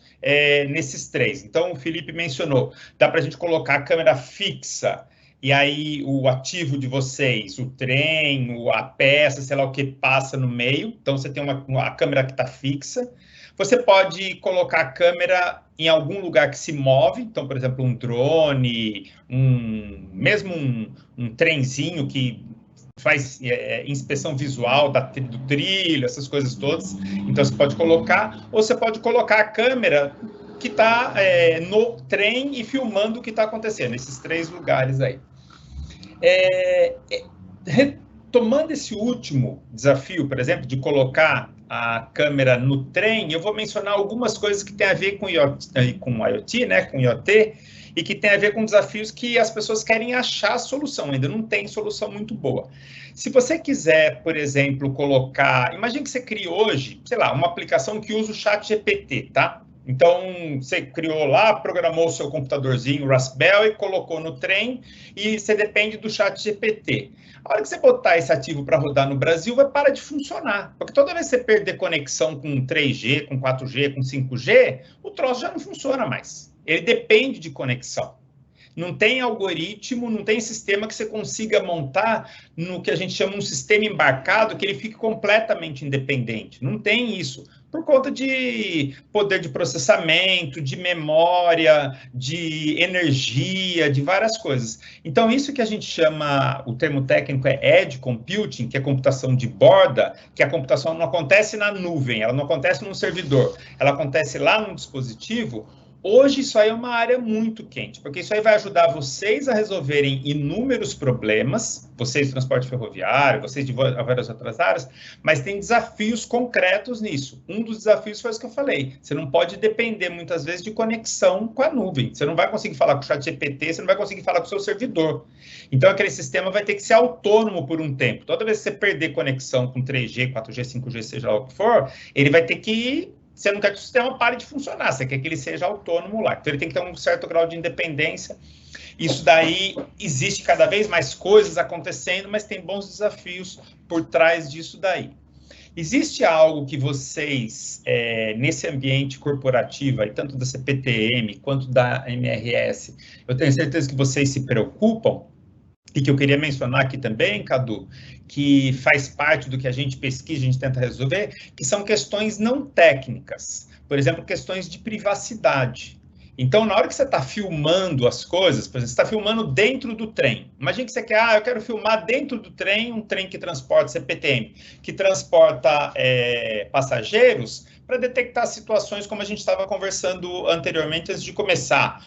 nesses 3. Então, o Felipe mencionou, dá para a gente colocar a câmera fixa, e aí o ativo de vocês, o trem, a peça, sei lá o que, passa no meio. Então, você tem a câmera que está fixa. Você pode colocar a câmera em algum lugar que se move. Então, por exemplo, um drone, mesmo um trenzinho que faz inspeção visual do trilho, essas coisas todas. Então, você pode colocar. Ou você pode colocar a câmera que está no trem e filmando o que está acontecendo. Esses 3 lugares aí. Retomando esse último desafio, por exemplo, de colocar a câmera no trem, eu vou mencionar algumas coisas que têm a ver com IoT, né, com IoT, e que tem a ver com desafios que as pessoas querem achar a solução, ainda não tem solução muito boa. Se você quiser, por exemplo, colocar... Imagine que você cria hoje, sei lá, uma aplicação que usa o ChatGPT, tá? Então, você criou lá, programou o seu computadorzinho Raspberry, colocou no trem e você depende do ChatGPT. A hora que você botar esse ativo para rodar no Brasil, vai parar de funcionar. Porque toda vez que você perder conexão com 3G, com 4G, com 5G, o troço já não funciona mais. Ele depende de conexão. Não tem algoritmo, não tem sistema que você consiga montar no que a gente chama um sistema embarcado, que ele fique completamente independente. Não tem isso. Por conta de poder de processamento, de memória, de energia, de várias coisas. Então, isso que a gente chama, o termo técnico é Edge Computing, que é computação de borda, que a computação não acontece na nuvem, ela não acontece num servidor, ela acontece lá num dispositivo. Hoje, isso aí é uma área muito quente, porque isso aí vai ajudar vocês a resolverem inúmeros problemas, vocês de transporte ferroviário, vocês de várias outras áreas, mas tem desafios concretos nisso. Um dos desafios foi isso que eu falei. Você não pode depender, muitas vezes, de conexão com a nuvem. Você não vai conseguir falar com o ChatGPT, você não vai conseguir falar com o seu servidor. Então, aquele sistema vai ter que ser autônomo por um tempo. Toda vez que você perder conexão com 3G, 4G, 5G, seja lá o que for, ele vai ter que... Você não quer que o sistema pare de funcionar, você quer que ele seja autônomo lá. Então, ele tem que ter um certo grau de independência. Isso daí, existe cada vez mais coisas acontecendo, mas tem bons desafios por trás disso daí. Existe algo que vocês, nesse ambiente corporativo, aí, tanto da CPTM quanto da MRS, eu tenho certeza que vocês se preocupam, e que eu queria mencionar aqui também, Cadu, que faz parte do que a gente pesquisa, a gente tenta resolver, que são questões não técnicas. Por exemplo, questões de privacidade. Então, na hora que você está filmando as coisas, por exemplo, você está filmando dentro do trem. Imagina que você quer, eu quero filmar dentro do trem, um trem que transporta CPTM, que transporta passageiros, para detectar situações como a gente estava conversando anteriormente, antes de começar.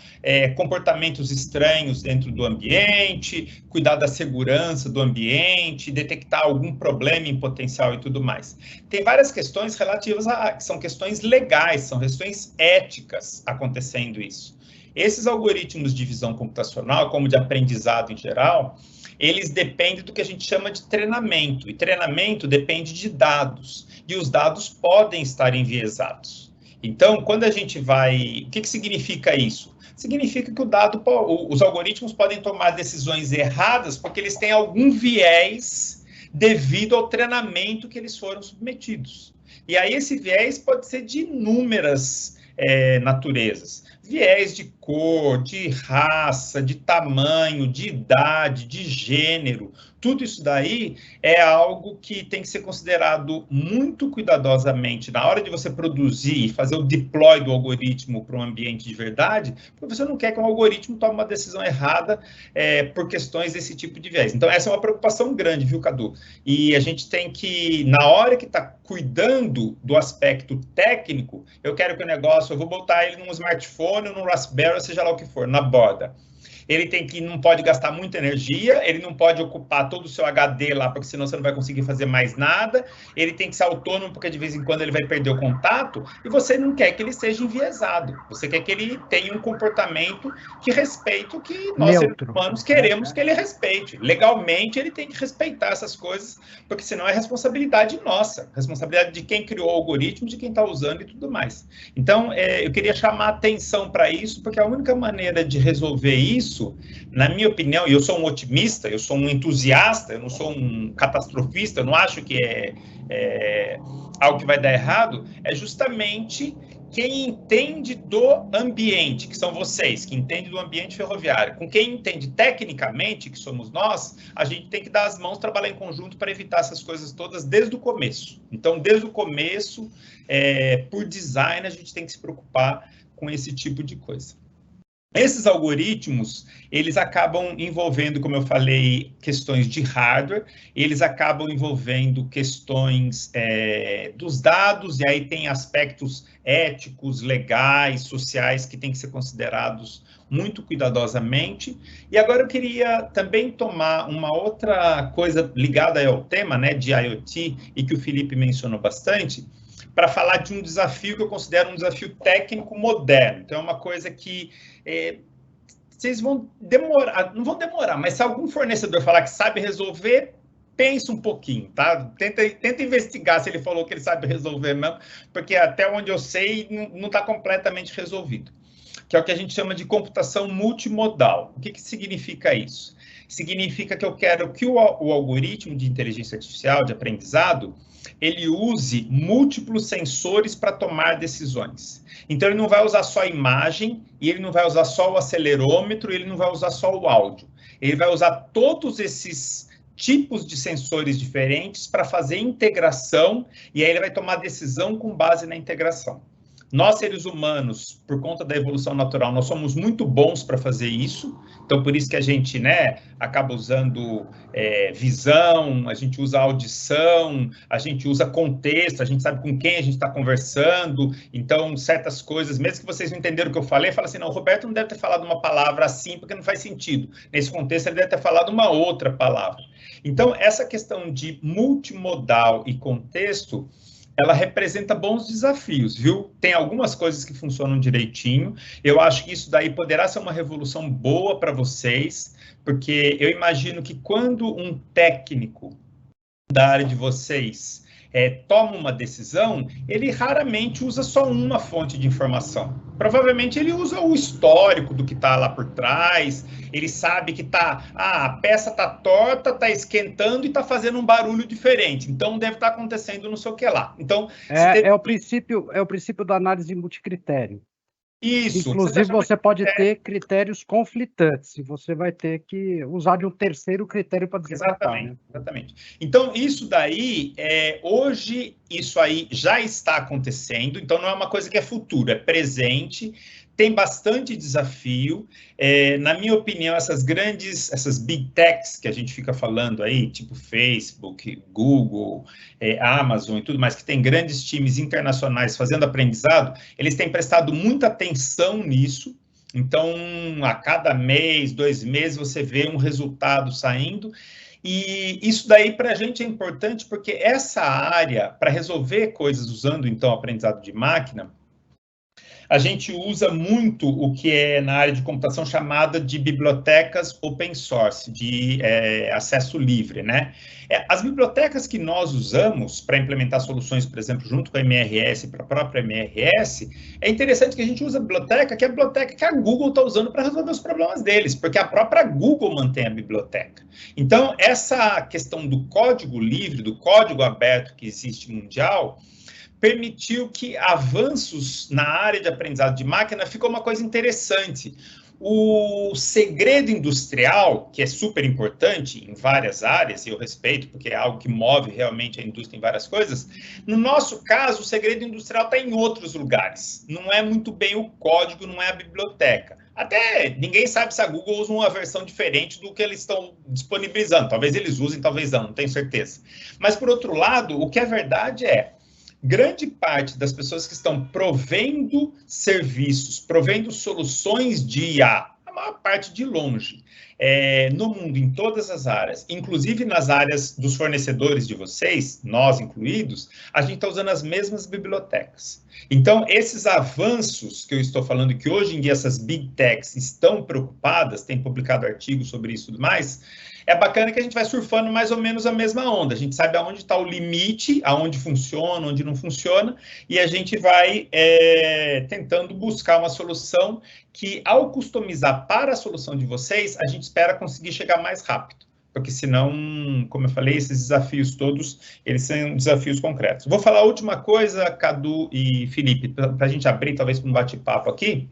Comportamentos estranhos dentro do ambiente, cuidar da segurança do ambiente, detectar algum problema em potencial e tudo mais. Tem várias questões relativas que são questões legais, são questões éticas acontecendo isso. Esses algoritmos de visão computacional, como de aprendizado em geral, eles dependem do que a gente chama de treinamento, e treinamento depende de dados, e os dados podem estar enviesados. Então, quando a gente vai... O que significa isso? Significa que os algoritmos podem tomar decisões erradas porque eles têm algum viés devido ao treinamento que eles foram submetidos. E aí esse viés pode ser de inúmeras naturezas. Viés de cor, de raça, de tamanho, de idade, de gênero, tudo isso daí é algo que tem que ser considerado muito cuidadosamente na hora de você produzir e fazer o deploy do algoritmo para um ambiente de verdade, porque você não quer que um algoritmo tome uma decisão errada por questões desse tipo de viés. Então, essa é uma preocupação grande, viu, Cadu? E a gente tem que, na hora que está cuidando do aspecto técnico, eu quero que o negócio, eu vou botar ele num smartphone, num Raspberry, seja lá o que for, na borda. Ele não pode gastar muita energia, ele não pode ocupar todo o seu HD lá, porque senão você não vai conseguir fazer mais nada, ele tem que ser autônomo, porque de vez em quando ele vai perder o contato, e você não quer que ele seja enviesado, você quer que ele tenha um comportamento que respeite o que nós, seres humanos, queremos que ele respeite. Legalmente, ele tem que respeitar essas coisas, porque senão é responsabilidade nossa, responsabilidade de quem criou o algoritmo, de quem está usando e tudo mais. Então, eu queria chamar a atenção para isso, porque a única maneira de resolver isso, na minha opinião, e eu sou um otimista, eu sou um entusiasta, eu não sou um catastrofista, eu não acho que é algo que vai dar errado, é justamente quem entende do ambiente, que são vocês, que entendem do ambiente ferroviário, com quem entende tecnicamente, que somos nós, a gente tem que dar as mãos, trabalhar em conjunto para evitar essas coisas todas desde o começo. Então, desde o começo, por design, a gente tem que se preocupar com esse tipo de coisa. Esses algoritmos, eles acabam envolvendo, como eu falei, questões de hardware, eles acabam envolvendo questões dos dados, e aí tem aspectos éticos, legais, sociais, que têm que ser considerados muito cuidadosamente. E agora eu queria também tomar uma outra coisa ligada ao tema, né, de IoT, e que o Felipe mencionou bastante, para falar de um desafio que eu considero um desafio técnico moderno. Então, é uma coisa que vocês vão demorar, não vão demorar, mas se algum fornecedor falar que sabe resolver, pensa um pouquinho, tá? Tenta investigar se ele falou que ele sabe resolver mesmo, porque até onde eu sei, não está completamente resolvido. Que é o que a gente chama de computação multimodal. O que significa isso? Significa que eu quero que o algoritmo de inteligência artificial, de aprendizado, ele use múltiplos sensores para tomar decisões. Então, ele não vai usar só a imagem, e ele não vai usar só o acelerômetro, e ele não vai usar só o áudio. Ele vai usar todos esses tipos de sensores diferentes para fazer integração, e aí ele vai tomar decisão com base na integração. Nós, seres humanos, por conta da evolução natural, nós somos muito bons para fazer isso. Então, por isso que a gente, acaba usando visão, a gente usa audição, a gente usa contexto, a gente sabe com quem a gente está conversando. Então, certas coisas, mesmo que vocês não entenderam o que eu falei, fala assim, não, o Roberto não deve ter falado uma palavra assim, porque não faz sentido. Nesse contexto, ele deve ter falado uma outra palavra. Então, essa questão de multimodal e contexto, ela representa bons desafios, viu? Tem algumas coisas que funcionam direitinho. Eu acho que isso daí poderá ser uma revolução boa para vocês, porque eu imagino que quando um técnico da área de vocês toma uma decisão, ele raramente usa só uma fonte de informação. Provavelmente ele usa o histórico do que está lá por trás, ele sabe que a peça está torta, está esquentando e está fazendo um barulho diferente, então deve estar acontecendo não sei o que lá. Então, é o princípio da análise multicritério. Isso. Inclusive, você pode ter critérios conflitantes, e você vai ter que usar de um terceiro critério para desatar. Exatamente. Então, isso daí, hoje, isso aí já está acontecendo, então não é uma coisa que é futuro, é presente. tem bastante desafio. Na minha opinião, essas big techs que a gente fica falando aí, tipo Facebook, Google, Amazon e tudo mais, que tem grandes times internacionais fazendo aprendizado, eles têm prestado muita atenção nisso. Então, a cada mês, 2 meses, você vê um resultado saindo. E isso daí para a gente é importante porque essa área, para resolver coisas usando, então, aprendizado de máquina, a gente usa muito o que é na área de computação chamada de bibliotecas open source, de acesso livre, né? As bibliotecas que nós usamos para implementar soluções, por exemplo, junto com a MRS, para a própria MRS, é interessante que a gente usa a biblioteca, que é a biblioteca que a Google está usando para resolver os problemas deles, porque a própria Google mantém a biblioteca. Então, essa questão do código livre, do código aberto que existe mundial, permitiu que avanços na área de aprendizado de máquina ficou uma coisa interessante. O segredo industrial, que é super importante em várias áreas, e eu respeito, porque é algo que move realmente a indústria em várias coisas, no nosso caso, o segredo industrial está em outros lugares. Não é muito bem o código, não é a biblioteca. Até ninguém sabe se a Google usa uma versão diferente do que eles estão disponibilizando. Talvez eles usem, talvez não tenho certeza. Mas, por outro lado, o que é verdade é grande parte das pessoas que estão provendo serviços, provendo soluções de IA, a maior parte de longe, no mundo, em todas as áreas, inclusive nas áreas dos fornecedores de vocês, nós incluídos, a gente está usando as mesmas bibliotecas. Então, esses avanços que eu estou falando, que hoje em dia essas big techs estão preocupadas, têm publicado artigos sobre isso e tudo mais, é bacana que a gente vai surfando mais ou menos a mesma onda. A gente sabe aonde está o limite, aonde funciona, onde não funciona, e a gente vai tentando buscar uma solução que, ao customizar para a solução de vocês, a gente espera conseguir chegar mais rápido. Porque senão, como eu falei, esses desafios todos, eles são desafios concretos. Vou falar a última coisa, Cadu e Felipe, para a gente abrir talvez para um bate-papo aqui,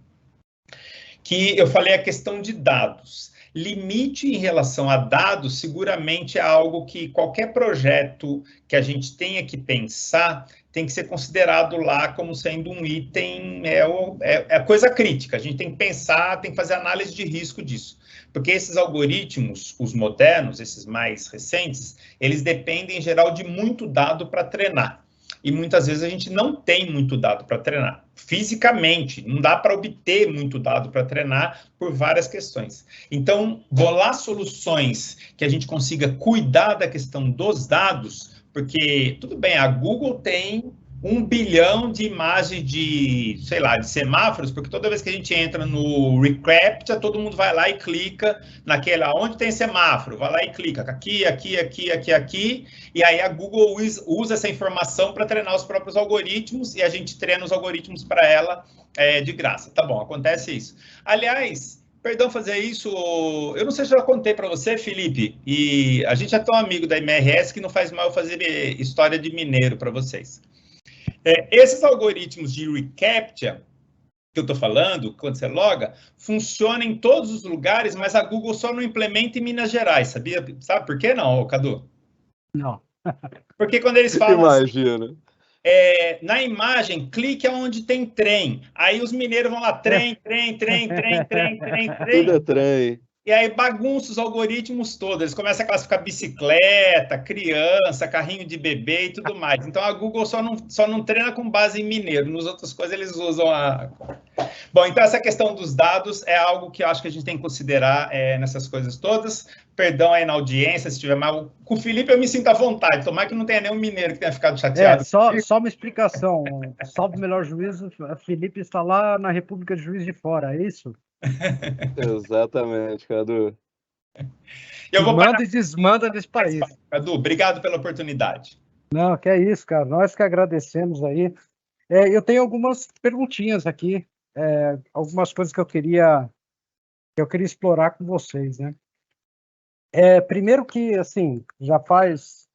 que eu falei a questão de dados. Limite em relação a dados, seguramente é algo que qualquer projeto que a gente tenha que pensar tem que ser considerado lá como sendo um item, é coisa crítica. A gente tem que pensar, tem que fazer análise de risco disso. Porque esses algoritmos, os modernos, esses mais recentes, eles dependem, em geral, de muito dado para treinar. E muitas vezes a gente não tem muito dado para treinar. Fisicamente, não dá para obter muito dado para treinar por várias questões. Então, bolar soluções que a gente consiga cuidar da questão dos dados, porque, tudo bem, a Google tem 1 bilhão de imagens de, sei lá, de semáforos, porque toda vez que a gente entra no Recaptcha, todo mundo vai lá e clica naquela, onde tem semáforo, vai lá e clica, aqui, aqui, aqui, aqui, aqui, e aí a Google usa essa informação para treinar os próprios algoritmos, e a gente treina os algoritmos para ela de graça. Tá bom, acontece isso. Aliás, perdão fazer isso, eu não sei se eu já contei para você, Felipe, e a gente é tão amigo da MRS que não faz mal eu fazer história de mineiro para vocês. Esses algoritmos de reCAPTCHA que eu estou falando, quando você loga, funcionam em todos os lugares, mas a Google só não implementa em Minas Gerais, sabia? Sabe por que não, Cadu? Não. Porque quando eles falam Imagina. Assim, na imagem, clique aonde tem trem. Aí os mineiros vão lá, trem. Tudo é trem. E aí bagunça os algoritmos todos. Eles começam a classificar bicicleta, criança, carrinho de bebê e tudo mais. Então a Google só não treina com base em mineiro. Nas outras coisas eles usam a... Bom, então essa questão dos dados é algo que eu acho que a gente tem que considerar nessas coisas todas. Perdão aí na audiência, se tiver mal. Com o Felipe eu me sinto à vontade. Tomara que não tenha nenhum mineiro que tenha ficado chateado. Só uma explicação. Salve o melhor juízo, Felipe está lá na República de Juiz de Fora, é isso? Exatamente, Cadu. Eu vou manda e desmanda nesse país. Cadu, obrigado pela oportunidade. Não, que é isso, cara. Nós que agradecemos aí. Eu tenho algumas perguntinhas aqui, algumas coisas que eu queria explorar com vocês, né? Primeiro que, assim, já faz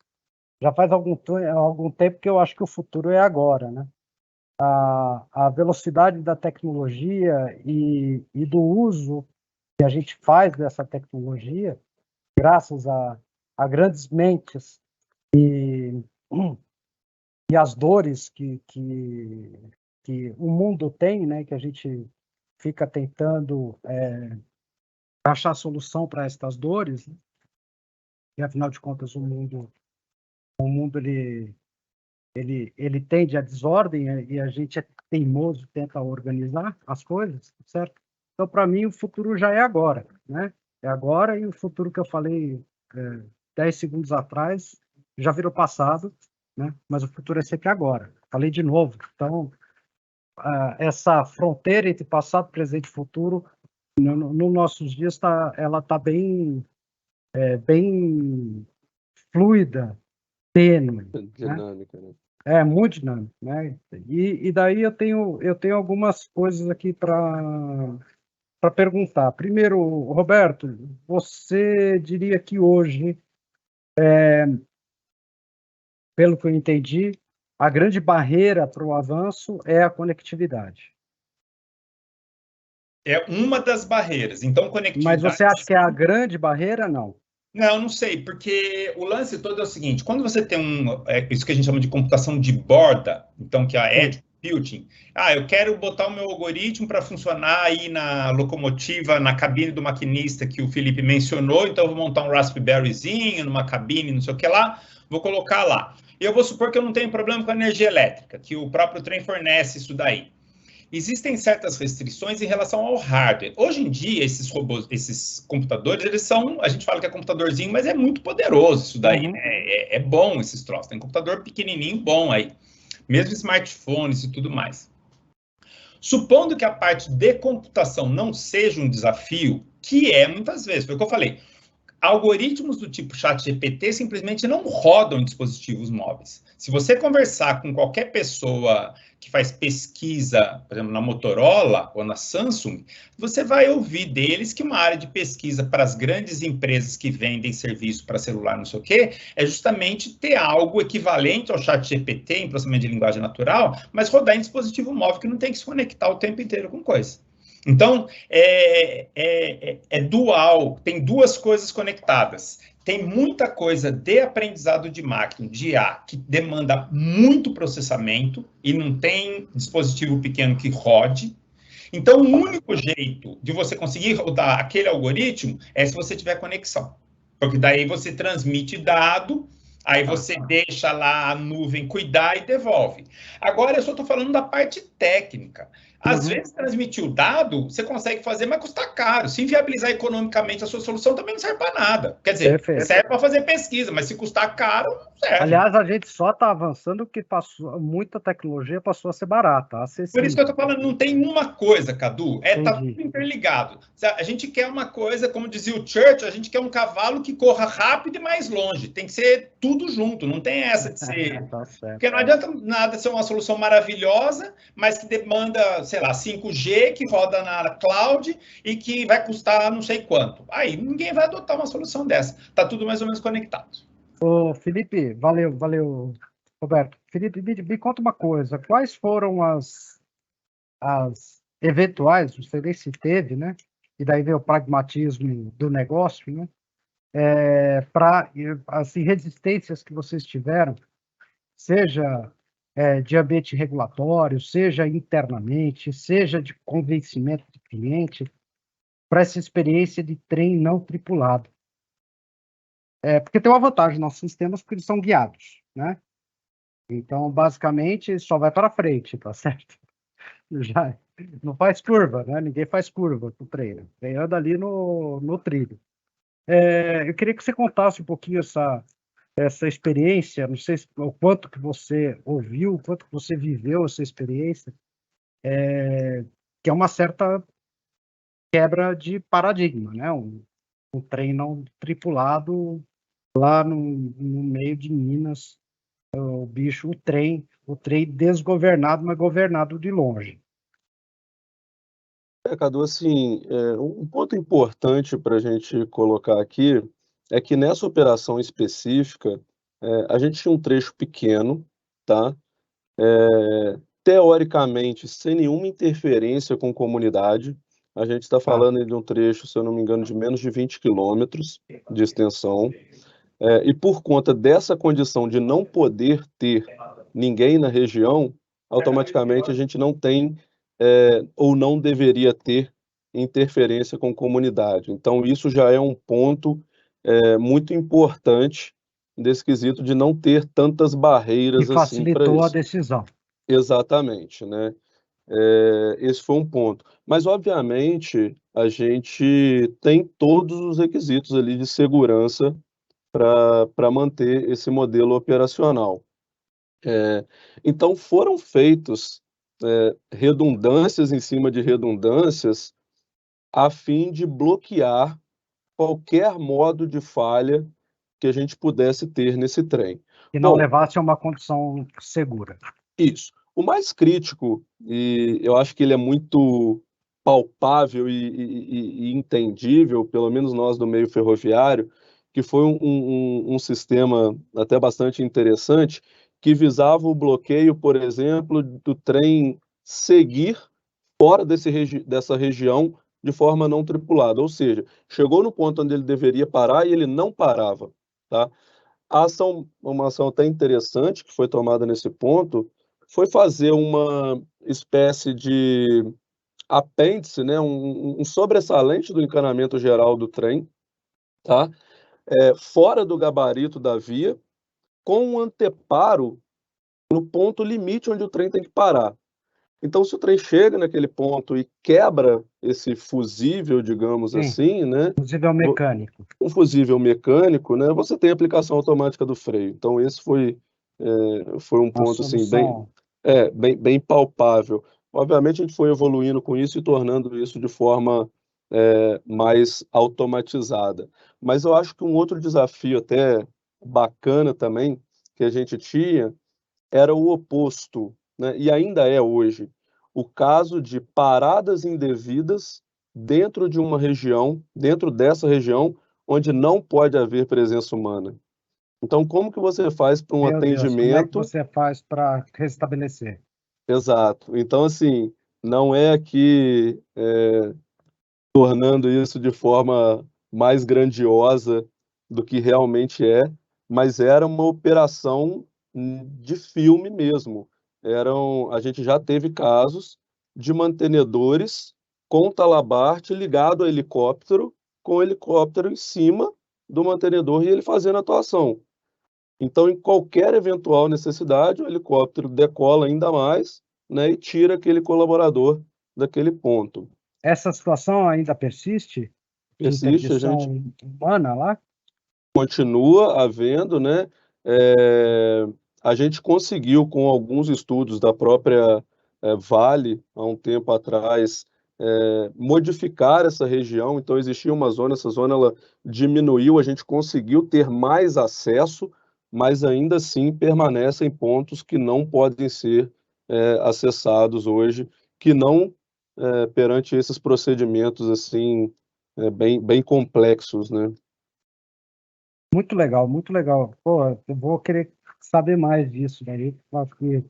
algum tempo que eu acho que o futuro é agora, né? A velocidade da tecnologia e do uso que a gente faz dessa tecnologia, graças a grandes mentes e as dores que o mundo tem, né, que a gente fica tentando achar solução para estas dores, né? E afinal de contas o mundo ele tende à desordem, e a gente é teimoso, tenta organizar as coisas, certo? Então, para mim, o futuro já é agora, né? É agora, e o futuro que eu falei 10 segundos atrás já virou passado, né? Mas o futuro é sempre agora. Falei de novo. Então, essa fronteira entre passado, presente e futuro, nos nossos dias, ela está bem fluida, tênue, dinâmica, né? É muito dinâmico, né? E daí eu tenho algumas coisas aqui para perguntar. Primeiro, Roberto, você diria que hoje, pelo que eu entendi, a grande barreira para o avanço é a conectividade. É uma das barreiras. Então, conectividade... Mas você acha que é a grande barreira? Não. Não, não sei, porque o lance todo é o seguinte: quando você tem isso que a gente chama de computação de borda, então que é a edge computing, eu quero botar o meu algoritmo para funcionar aí na locomotiva, na cabine do maquinista que o Felipe mencionou, então eu vou montar um Raspberryzinho numa cabine, não sei o que lá, vou colocar lá. E eu vou supor que eu não tenho problema com a energia elétrica, que o próprio trem fornece isso daí. Existem certas restrições em relação ao hardware. Hoje em dia, esses robôs, esses computadores, eles são, a gente fala que é computadorzinho, mas é muito poderoso isso daí, né? É bom esses troços. Tem computador pequenininho bom aí, mesmo smartphones e tudo mais. Supondo que a parte de computação não seja um desafio, que é muitas vezes, foi o que eu falei, algoritmos do tipo ChatGPT simplesmente não rodam em dispositivos móveis. Se você conversar com qualquer pessoa que faz pesquisa, por exemplo, na Motorola ou na Samsung, você vai ouvir deles que uma área de pesquisa para as grandes empresas que vendem serviço para celular, não sei o quê, é justamente ter algo equivalente ao ChatGPT em processamento de linguagem natural, mas rodar em dispositivo móvel que não tem que se conectar o tempo inteiro com coisa. Então, é dual, tem duas coisas conectadas. Tem muita coisa de aprendizado de máquina, de IA, que demanda muito processamento e não tem dispositivo pequeno que rode. Então, o único jeito de você conseguir rodar aquele algoritmo é se você tiver conexão. Porque daí você transmite dado, aí você deixa lá a nuvem cuidar e devolve. Agora, eu só estou falando da parte técnica. Às vezes, transmitir o dado, você consegue fazer, mas custa caro. Se inviabilizar economicamente a sua solução, também não serve para nada. Quer dizer, serve para fazer pesquisa, mas se custar caro, não serve. Aliás, a gente só está avançando porque muita tecnologia passou a ser barata, acessível. Por isso que eu estou falando, não tem uma coisa, Cadu, tá tudo interligado. A gente quer uma coisa, como dizia o Churchill, a gente quer um cavalo que corra rápido e mais longe. Tem que ser tudo junto, não tem essa de ser... Tá certo. Porque não adianta nada ser uma solução maravilhosa, mas que demanda, sei lá, 5G, que roda na cloud e que vai custar não sei quanto. Aí ninguém vai adotar uma solução dessa. Tá tudo mais ou menos conectado. Ô, Felipe, valeu, Roberto. Felipe, me conta uma coisa. Quais foram as eventuais, não sei nem se teve, né? E daí veio o pragmatismo do negócio, né? Para assim, resistências que vocês tiveram, seja de ambiente regulatório, seja internamente, seja de convencimento do cliente, para essa experiência de trem não tripulado. Porque tem uma vantagem nos nossos sistemas, porque eles são guiados, né? Então, basicamente, só vai para frente, tá certo? Já não faz curva, né? Ninguém faz curva para o trem. O trem anda ali no trilho. Eu queria que você contasse um pouquinho essa experiência, não sei o quanto que você ouviu, o quanto que você viveu essa experiência, que é uma certa quebra de paradigma, né? Um trem não tripulado lá no meio de Minas, o trem desgovernado, mas governado de longe. Cadu, assim, um ponto importante para a gente colocar aqui é que nessa operação específica, a gente tinha um trecho pequeno, tá? Teoricamente, sem nenhuma interferência com comunidade. A gente está falando de um trecho, se eu não me engano, de menos de 20 quilômetros de extensão. E por conta dessa condição de não poder ter ninguém na região, automaticamente a gente não tem ou não deveria ter interferência com comunidade. Então, isso já é um ponto muito importante desse quesito de não ter tantas Que barreiras assim para facilitou a isso. decisão. Exatamente, né? Esse foi um ponto. Mas, obviamente, a gente tem todos os requisitos ali de segurança para manter esse modelo operacional. Então, foram feitos redundâncias em cima de redundâncias a fim de bloquear qualquer modo de falha que a gente pudesse ter nesse trem. Que não Bom, levasse a uma condição segura. isso. O mais crítico, e eu acho que ele é muito palpável e entendível, pelo menos nós do meio ferroviário, que foi um sistema até bastante interessante, que visava o bloqueio, por exemplo, do trem seguir fora dessa região de forma não tripulada, ou seja, chegou no ponto onde ele deveria parar e ele não parava, tá? Uma ação até interessante que foi tomada nesse ponto foi fazer uma espécie de apêndice, né, um sobressalente do encanamento geral do trem, tá? Fora do gabarito da via, com um anteparo no ponto limite onde o trem tem que parar. Então, se o trem chega naquele ponto e quebra esse fusível, digamos Sim, assim, né, fusível mecânico. um fusível mecânico, né, você tem aplicação automática do freio. Então, esse foi um Uma ponto assim, solução. bem palpável. Obviamente, a gente foi evoluindo com isso e tornando isso de forma mais automatizada. Mas eu acho que um outro desafio até bacana também que a gente tinha era o oposto, né? E ainda é hoje, o caso de paradas indevidas dentro dessa região, onde não pode haver presença humana. Então, como que você faz para um Meu Deus, como é que atendimento? você faz para restabelecer? Exato. Então, assim, não é aqui tornando isso de forma mais grandiosa do que realmente é, mas era uma operação de filme mesmo. A gente já teve casos de mantenedores com talabarte ligado a helicóptero, com o helicóptero em cima do mantenedor e ele fazendo a atuação. Então, em qualquer eventual necessidade, o helicóptero decola ainda mais, né, e tira aquele colaborador daquele ponto. Essa situação ainda persiste de Persiste, a gente interdição humana lá? continua havendo, né? eh, a gente conseguiu, com alguns estudos da própria Vale, há um tempo atrás, modificar essa região. Então, existia uma zona, essa zona ela diminuiu, a gente conseguiu ter mais acesso, mas ainda assim permanecem pontos que não podem ser acessados hoje, que não perante esses procedimentos assim, bem complexos, né? Muito legal, muito legal. Pô, eu vou querer saber mais disso daí. Acho que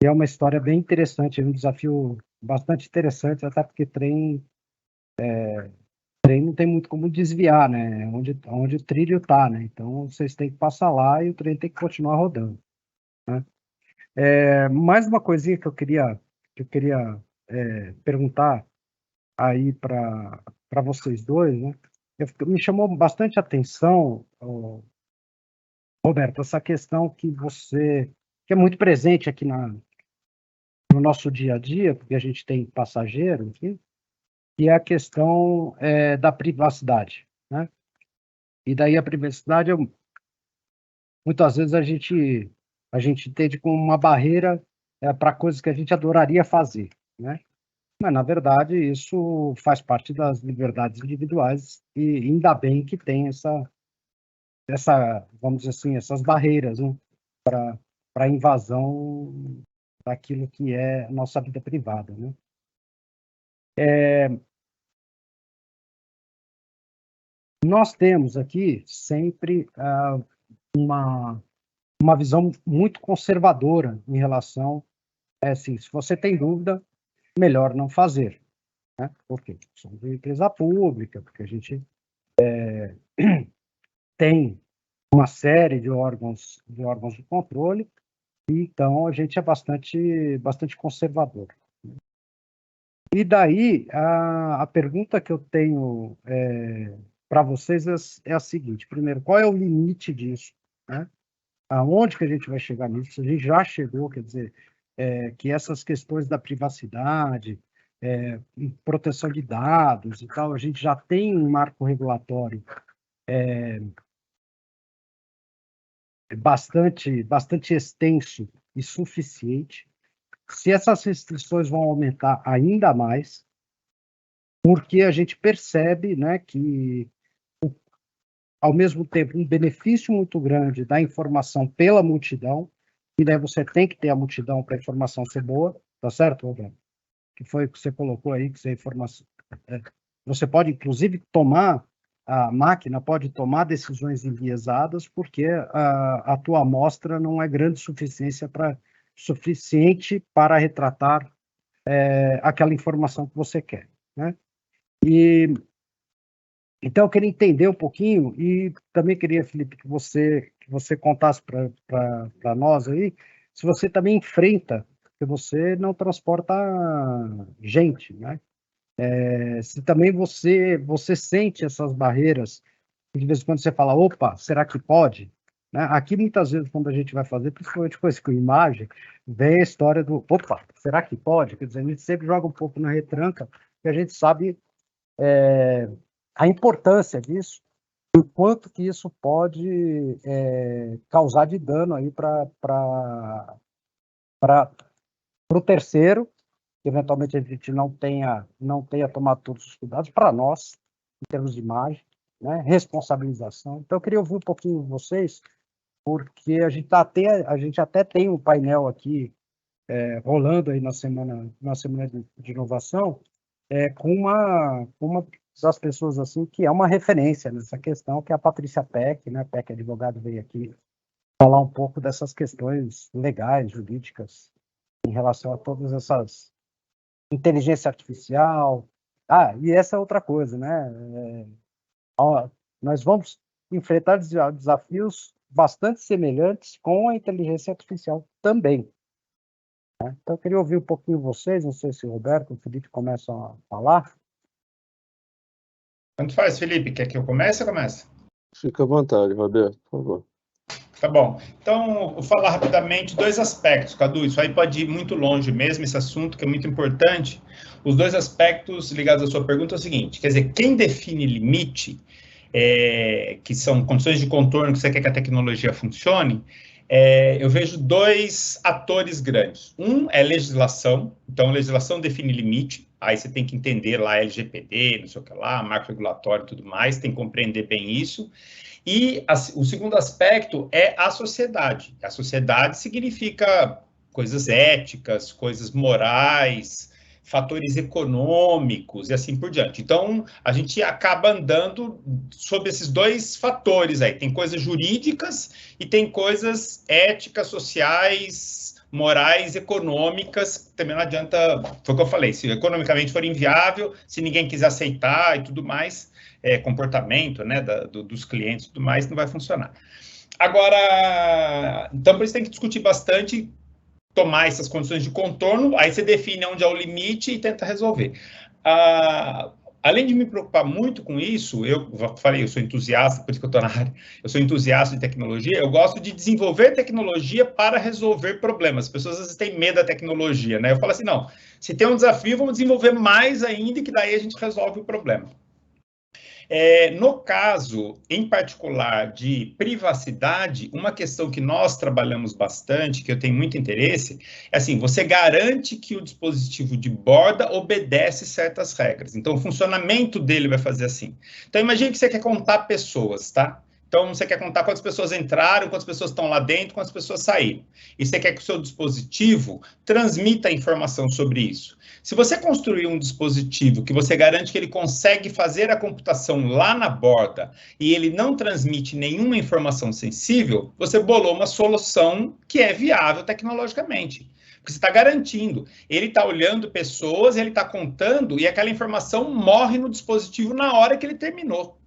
é uma história bem interessante, um desafio bastante interessante, até porque trem não tem muito como desviar, né? Onde o trilho tá, né? Então vocês têm que passar lá e o trem tem que continuar rodando, né? Mais uma coisinha que eu queria perguntar aí para vocês dois, né? Me chamou bastante atenção, Roberto, essa questão que é muito presente aqui no nosso dia a dia, porque a gente tem passageiro aqui, que é a questão da privacidade, né? E daí a privacidade, muitas vezes a gente entende como uma barreira para coisas que a gente adoraria fazer, né? Mas, na verdade, isso faz parte das liberdades individuais e ainda bem que tem vamos dizer assim, essas barreiras, né, para a invasão daquilo que é a nossa vida privada, né? Nós temos aqui sempre uma visão muito conservadora em relação, assim, se você tem dúvida, melhor não fazer, né? Porque somos uma empresa pública, porque a gente tem uma série de órgãos de controle, e então a gente é bastante conservador. E daí, a pergunta que eu tenho para vocês é a seguinte: primeiro, qual é o limite disso, né? Aonde que a gente vai chegar nisso? A gente já chegou, quer dizer, que essas questões da privacidade, proteção de dados e tal, a gente já tem um marco regulatório bastante extenso e suficiente. Se essas restrições vão aumentar ainda mais, porque a gente percebe, né, que, ao mesmo tempo, um benefício muito grande da informação pela multidão, e daí você tem que ter a multidão para a informação ser boa, tá certo, Roberto? Que foi o que você colocou aí, que você pode, inclusive, a máquina pode tomar decisões enviesadas, porque a tua amostra não é grande suficiente para retratar aquela informação que você quer, né? Então, eu queria entender um pouquinho, e também queria, Felipe, que você contasse para nós aí, se você também enfrenta, porque você não transporta gente, né? Se também você sente essas barreiras, de vez em quando você fala, opa, será que pode? Né? Aqui, muitas vezes, quando a gente vai fazer, principalmente coisa com imagem, vem a história do, opa, será que pode? Quer dizer, a gente sempre joga um pouco na retranca, porque a gente sabe a importância disso, e o quanto que isso pode causar de dano aí para o terceiro, que eventualmente a gente não tenha tomado todos os cuidados, para nós, em termos de imagem, né, responsabilização. Então, eu queria ouvir um pouquinho de vocês, porque a gente até tem um painel aqui rolando aí na semana de inovação, com uma das pessoas assim que é uma referência nessa questão, que é a Patrícia Peck, né? Peck advogado veio aqui falar um pouco dessas questões legais, jurídicas, em relação a todas essas inteligência artificial. E essa é outra coisa, né? Nós vamos enfrentar desafios bastante semelhantes com a inteligência artificial também. Né? Então, eu queria ouvir um pouquinho vocês, não sei se o Roberto, o Felipe começam a falar. Tanto faz, Felipe. Quer que eu comece ou comece? Fica à vontade, Roberto, por favor. Tá bom. Então, vou falar rapidamente dois aspectos, Cadu. Isso aí pode ir muito longe mesmo, esse assunto que é muito importante. Os dois aspectos ligados à sua pergunta é o seguinte, quer dizer, quem define limite, que são condições de contorno que você quer que a tecnologia funcione, eu vejo dois atores grandes. Um é legislação, então a legislação define limite, aí você tem que entender lá LGPD, não sei o que lá, marco regulatório e tudo mais, tem que compreender bem isso. E o segundo aspecto é a sociedade. A sociedade significa coisas éticas, coisas morais, fatores econômicos e assim por diante. Então, a gente acaba andando sobre esses dois fatores aí. Tem coisas jurídicas e tem coisas éticas, sociais, morais, econômicas. Também não adianta, foi o que eu falei, se economicamente for inviável, se ninguém quiser aceitar e tudo mais, comportamento, né, dos clientes e tudo mais, não vai funcionar. Agora, então, por isso tem que discutir bastante, tomar essas condições de contorno, aí você define onde é o limite e tenta resolver. Além de me preocupar muito com isso, eu falei, eu sou entusiasta, por isso que eu estou na área, eu sou entusiasta de tecnologia, eu gosto de desenvolver tecnologia para resolver problemas. As pessoas às vezes têm medo da tecnologia, né? Eu falo assim, não, se tem um desafio, vamos desenvolver mais ainda, que daí a gente resolve o problema. No caso, em particular, de privacidade, uma questão que nós trabalhamos bastante, que eu tenho muito interesse, é assim, você garante que o dispositivo de borda obedece certas regras. Então, o funcionamento dele vai fazer assim. Então, imagine que você quer contar pessoas, tá? Então, você quer contar quantas pessoas entraram, quantas pessoas estão lá dentro, quantas pessoas saíram. E você quer que o seu dispositivo transmita informação sobre isso. Se você construir um dispositivo que você garante que ele consegue fazer a computação lá na borda e ele não transmite nenhuma informação sensível, você bolou uma solução que é viável tecnologicamente. Porque você está garantindo. Ele está olhando pessoas, ele está contando e aquela informação morre no dispositivo na hora que ele terminou.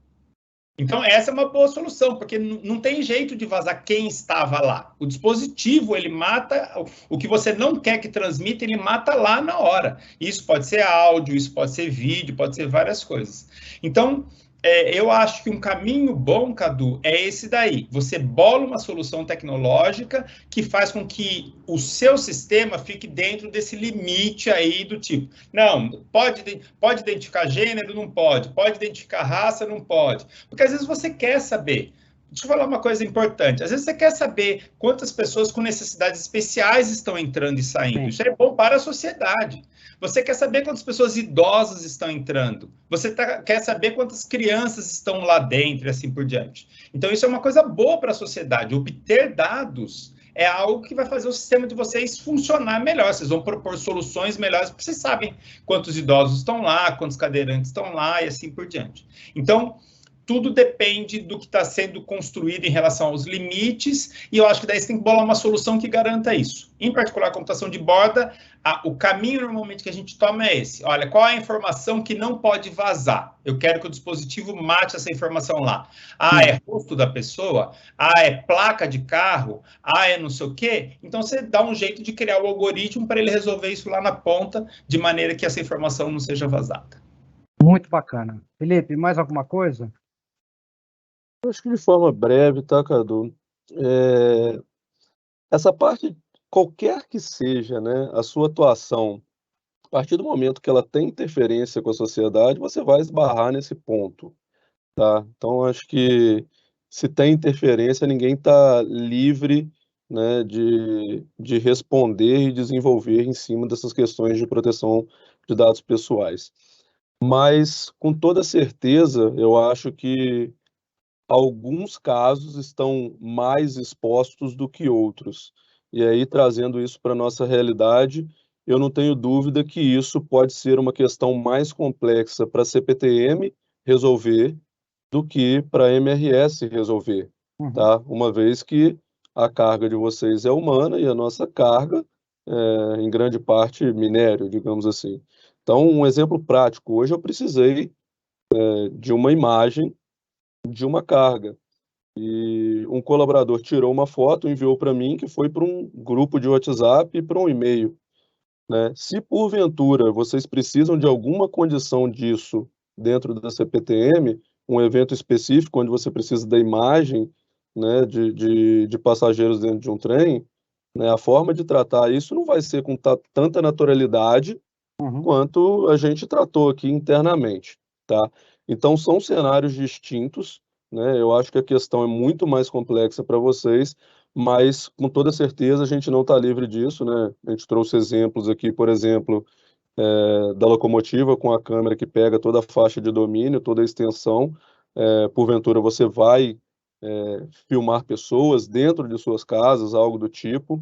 Então, essa é uma boa solução, porque não tem jeito de vazar quem estava lá. O dispositivo, ele mata o que você não quer que transmita, ele mata lá na hora. Isso pode ser áudio, isso pode ser vídeo, pode ser várias coisas. Então, eu acho que um caminho bom, Cadu, é esse daí. Você bola uma solução tecnológica que faz com que o seu sistema fique dentro desse limite aí do tipo, não, pode identificar gênero? Não pode. Pode identificar raça? Não pode. Porque às vezes você quer saber. Deixa eu falar uma coisa importante. Às vezes você quer saber quantas pessoas com necessidades especiais estão entrando e saindo. Isso é bom para a sociedade. Você quer saber quantas pessoas idosas estão entrando. Você quer saber quantas crianças estão lá dentro e assim por diante. Então, isso é uma coisa boa para a sociedade. Obter dados é algo que vai fazer o sistema de vocês funcionar melhor. Vocês vão propor soluções melhores, porque vocês sabem quantos idosos estão lá, quantos cadeirantes estão lá e assim por diante. Então, tudo depende do que está sendo construído em relação aos limites, e eu acho que daí você tem que bolar uma solução que garanta isso. Em particular, a computação de borda, o caminho normalmente que a gente toma é esse. Olha, qual é a informação que não pode vazar? Eu quero que o dispositivo mate essa informação lá. É rosto da pessoa? É placa de carro? É não sei o quê? Então, você dá um jeito de criar o algoritmo para ele resolver isso lá na ponta, de maneira que essa informação não seja vazada. Muito bacana. Felipe, mais alguma coisa? Eu acho que de forma breve, tá, Cadu? Essa parte, qualquer que seja, né, a sua atuação, a partir do momento que ela tem interferência com a sociedade, você vai esbarrar nesse ponto, tá? Então, acho que se tem interferência, ninguém está livre, né, de responder e desenvolver em cima dessas questões de proteção de dados pessoais. Mas, com toda certeza, eu acho que alguns casos estão mais expostos do que outros. E aí, trazendo isso para a nossa realidade, eu não tenho dúvida que isso pode ser uma questão mais complexa para a CPTM resolver do que para a MRS resolver, tá? Uma vez que a carga de vocês é humana e a nossa carga em grande parte, minério, digamos assim. Então, um exemplo prático. Hoje eu precisei de uma imagem de uma carga. E um colaborador tirou uma foto, enviou para mim, que foi para um grupo de WhatsApp e para um e-mail, né? Se porventura vocês precisam de alguma condição disso dentro da CPTM, um evento específico onde você precisa da imagem, né, de passageiros dentro de um trem, né, a forma de tratar isso não vai ser com tanta naturalidade quanto a gente tratou aqui internamente, tá? Então, são cenários distintos, né? Eu acho que a questão é muito mais complexa para vocês, mas com toda certeza a gente não está livre disso, né? A gente trouxe exemplos aqui, por exemplo, da locomotiva com a câmera que pega toda a faixa de domínio, toda a extensão. Porventura você vai filmar pessoas dentro de suas casas, algo do tipo,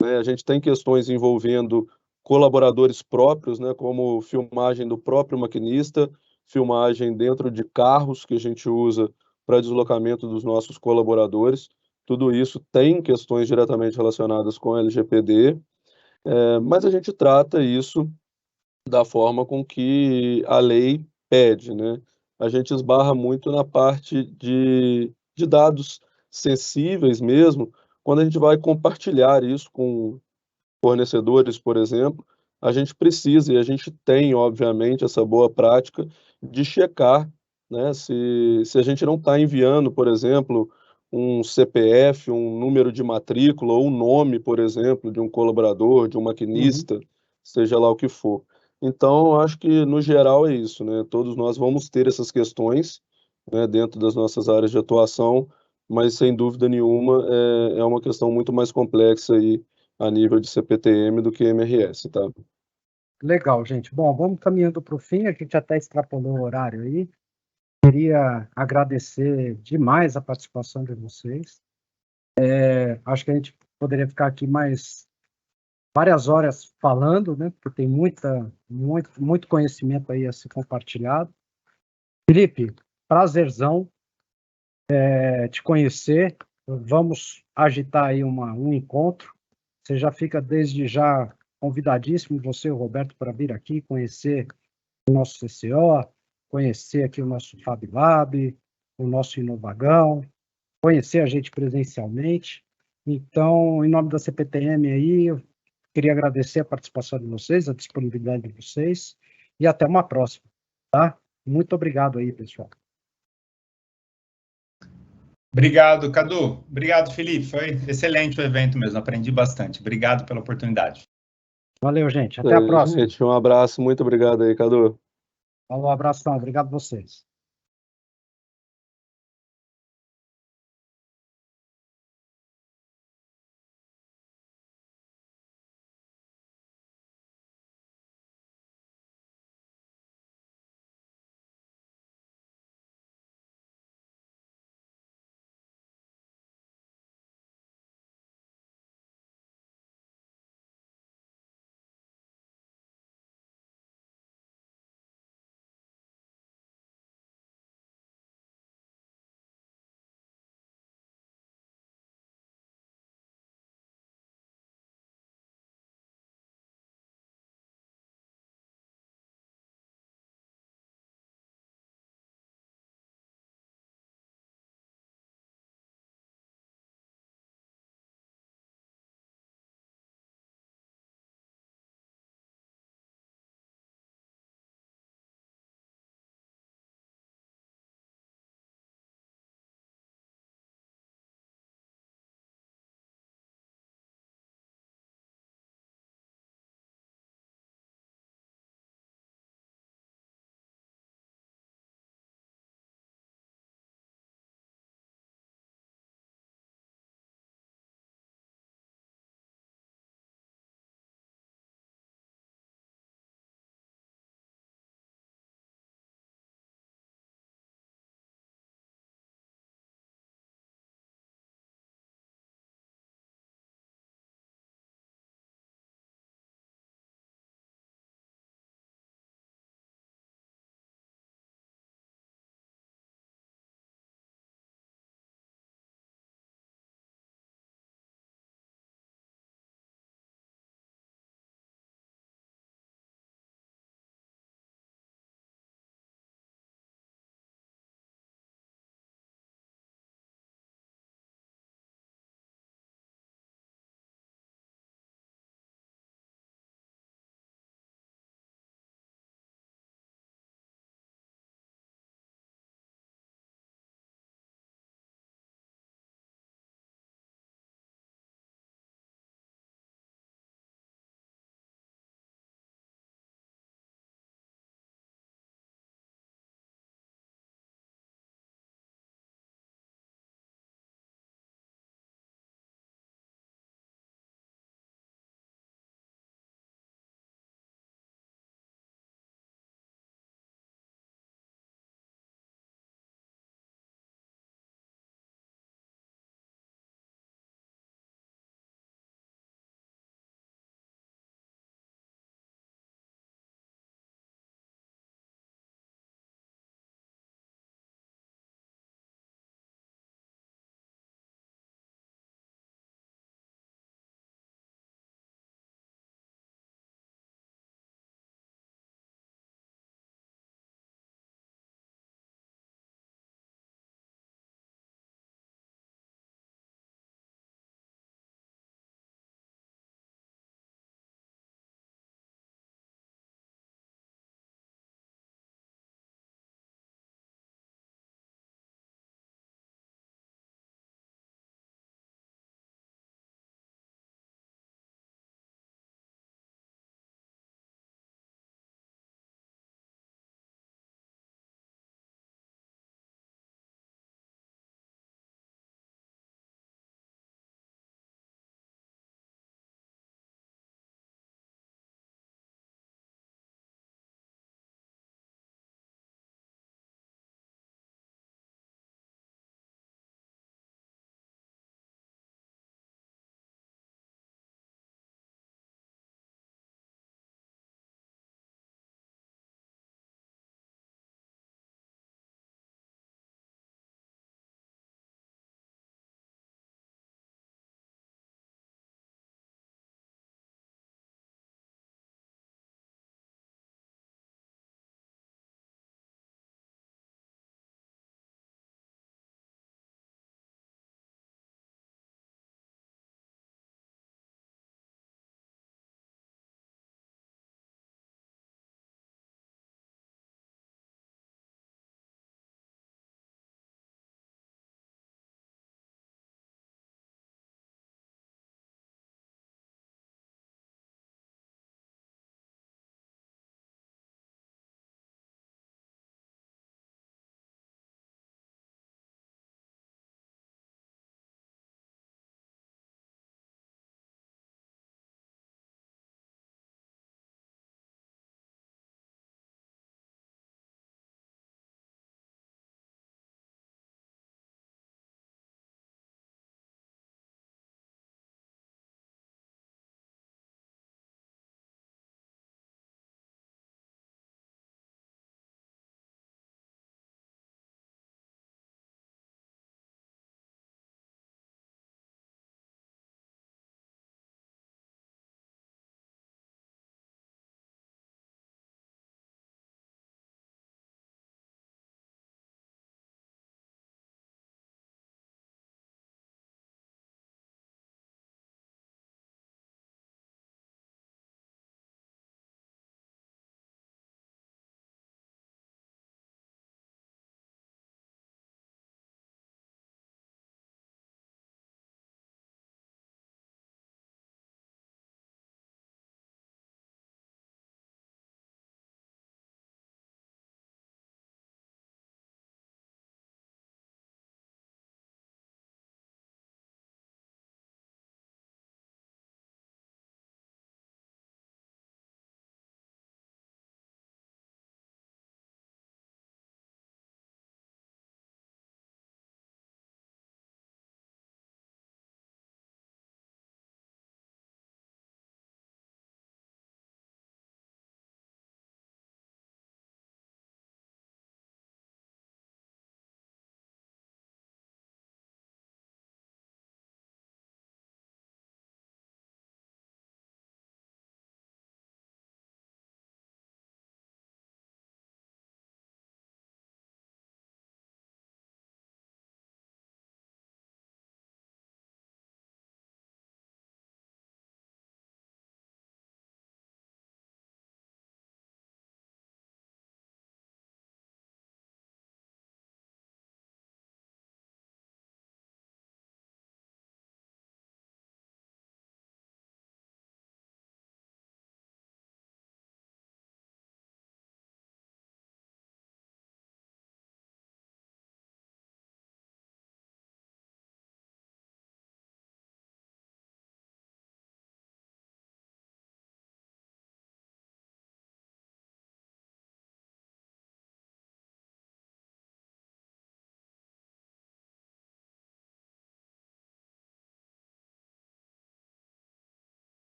né? A gente tem questões envolvendo colaboradores próprios, né, como filmagem do próprio maquinista, filmagem dentro de carros que a gente usa para deslocamento dos nossos colaboradores. Tudo isso tem questões diretamente relacionadas com a LGPD, mas a gente trata isso da forma com que a lei pede, né? A gente esbarra muito na parte de dados sensíveis mesmo, quando a gente vai compartilhar isso com fornecedores, por exemplo, a gente precisa, e a gente tem, obviamente, essa boa prática de checar, né, se a gente não está enviando, por exemplo, um CPF, um número de matrícula ou um nome, por exemplo, de um colaborador, de um maquinista, seja lá o que for. Então, acho que, no geral, é isso, né? Todos nós vamos ter essas questões, né, dentro das nossas áreas de atuação, mas, sem dúvida nenhuma, é uma questão muito mais complexa aí, a nível de CPTM do que MRS, tá? Legal, gente. Bom, vamos caminhando para o fim, a gente até extrapolou o horário aí. Queria agradecer demais a participação de vocês. Acho que a gente poderia ficar aqui mais várias horas falando, né? Porque tem muito conhecimento aí a ser compartilhado. Felipe, prazerzão te conhecer. Vamos agitar aí um encontro. Você já fica desde já convidadíssimo, você e o Roberto, para vir aqui conhecer o nosso CCO, conhecer aqui o nosso FabLab, o nosso Inovagão, conhecer a gente presencialmente. Então, em nome da CPTM aí, eu queria agradecer a participação de vocês, a disponibilidade de vocês, e até uma próxima, tá? Muito obrigado aí, pessoal. Obrigado, Cadu. Obrigado, Felipe. Foi excelente o evento mesmo, aprendi bastante. Obrigado pela oportunidade. Valeu, gente. Até a próxima. Gente, um abraço. Muito obrigado aí, Cadu. Um abração. Obrigado a vocês.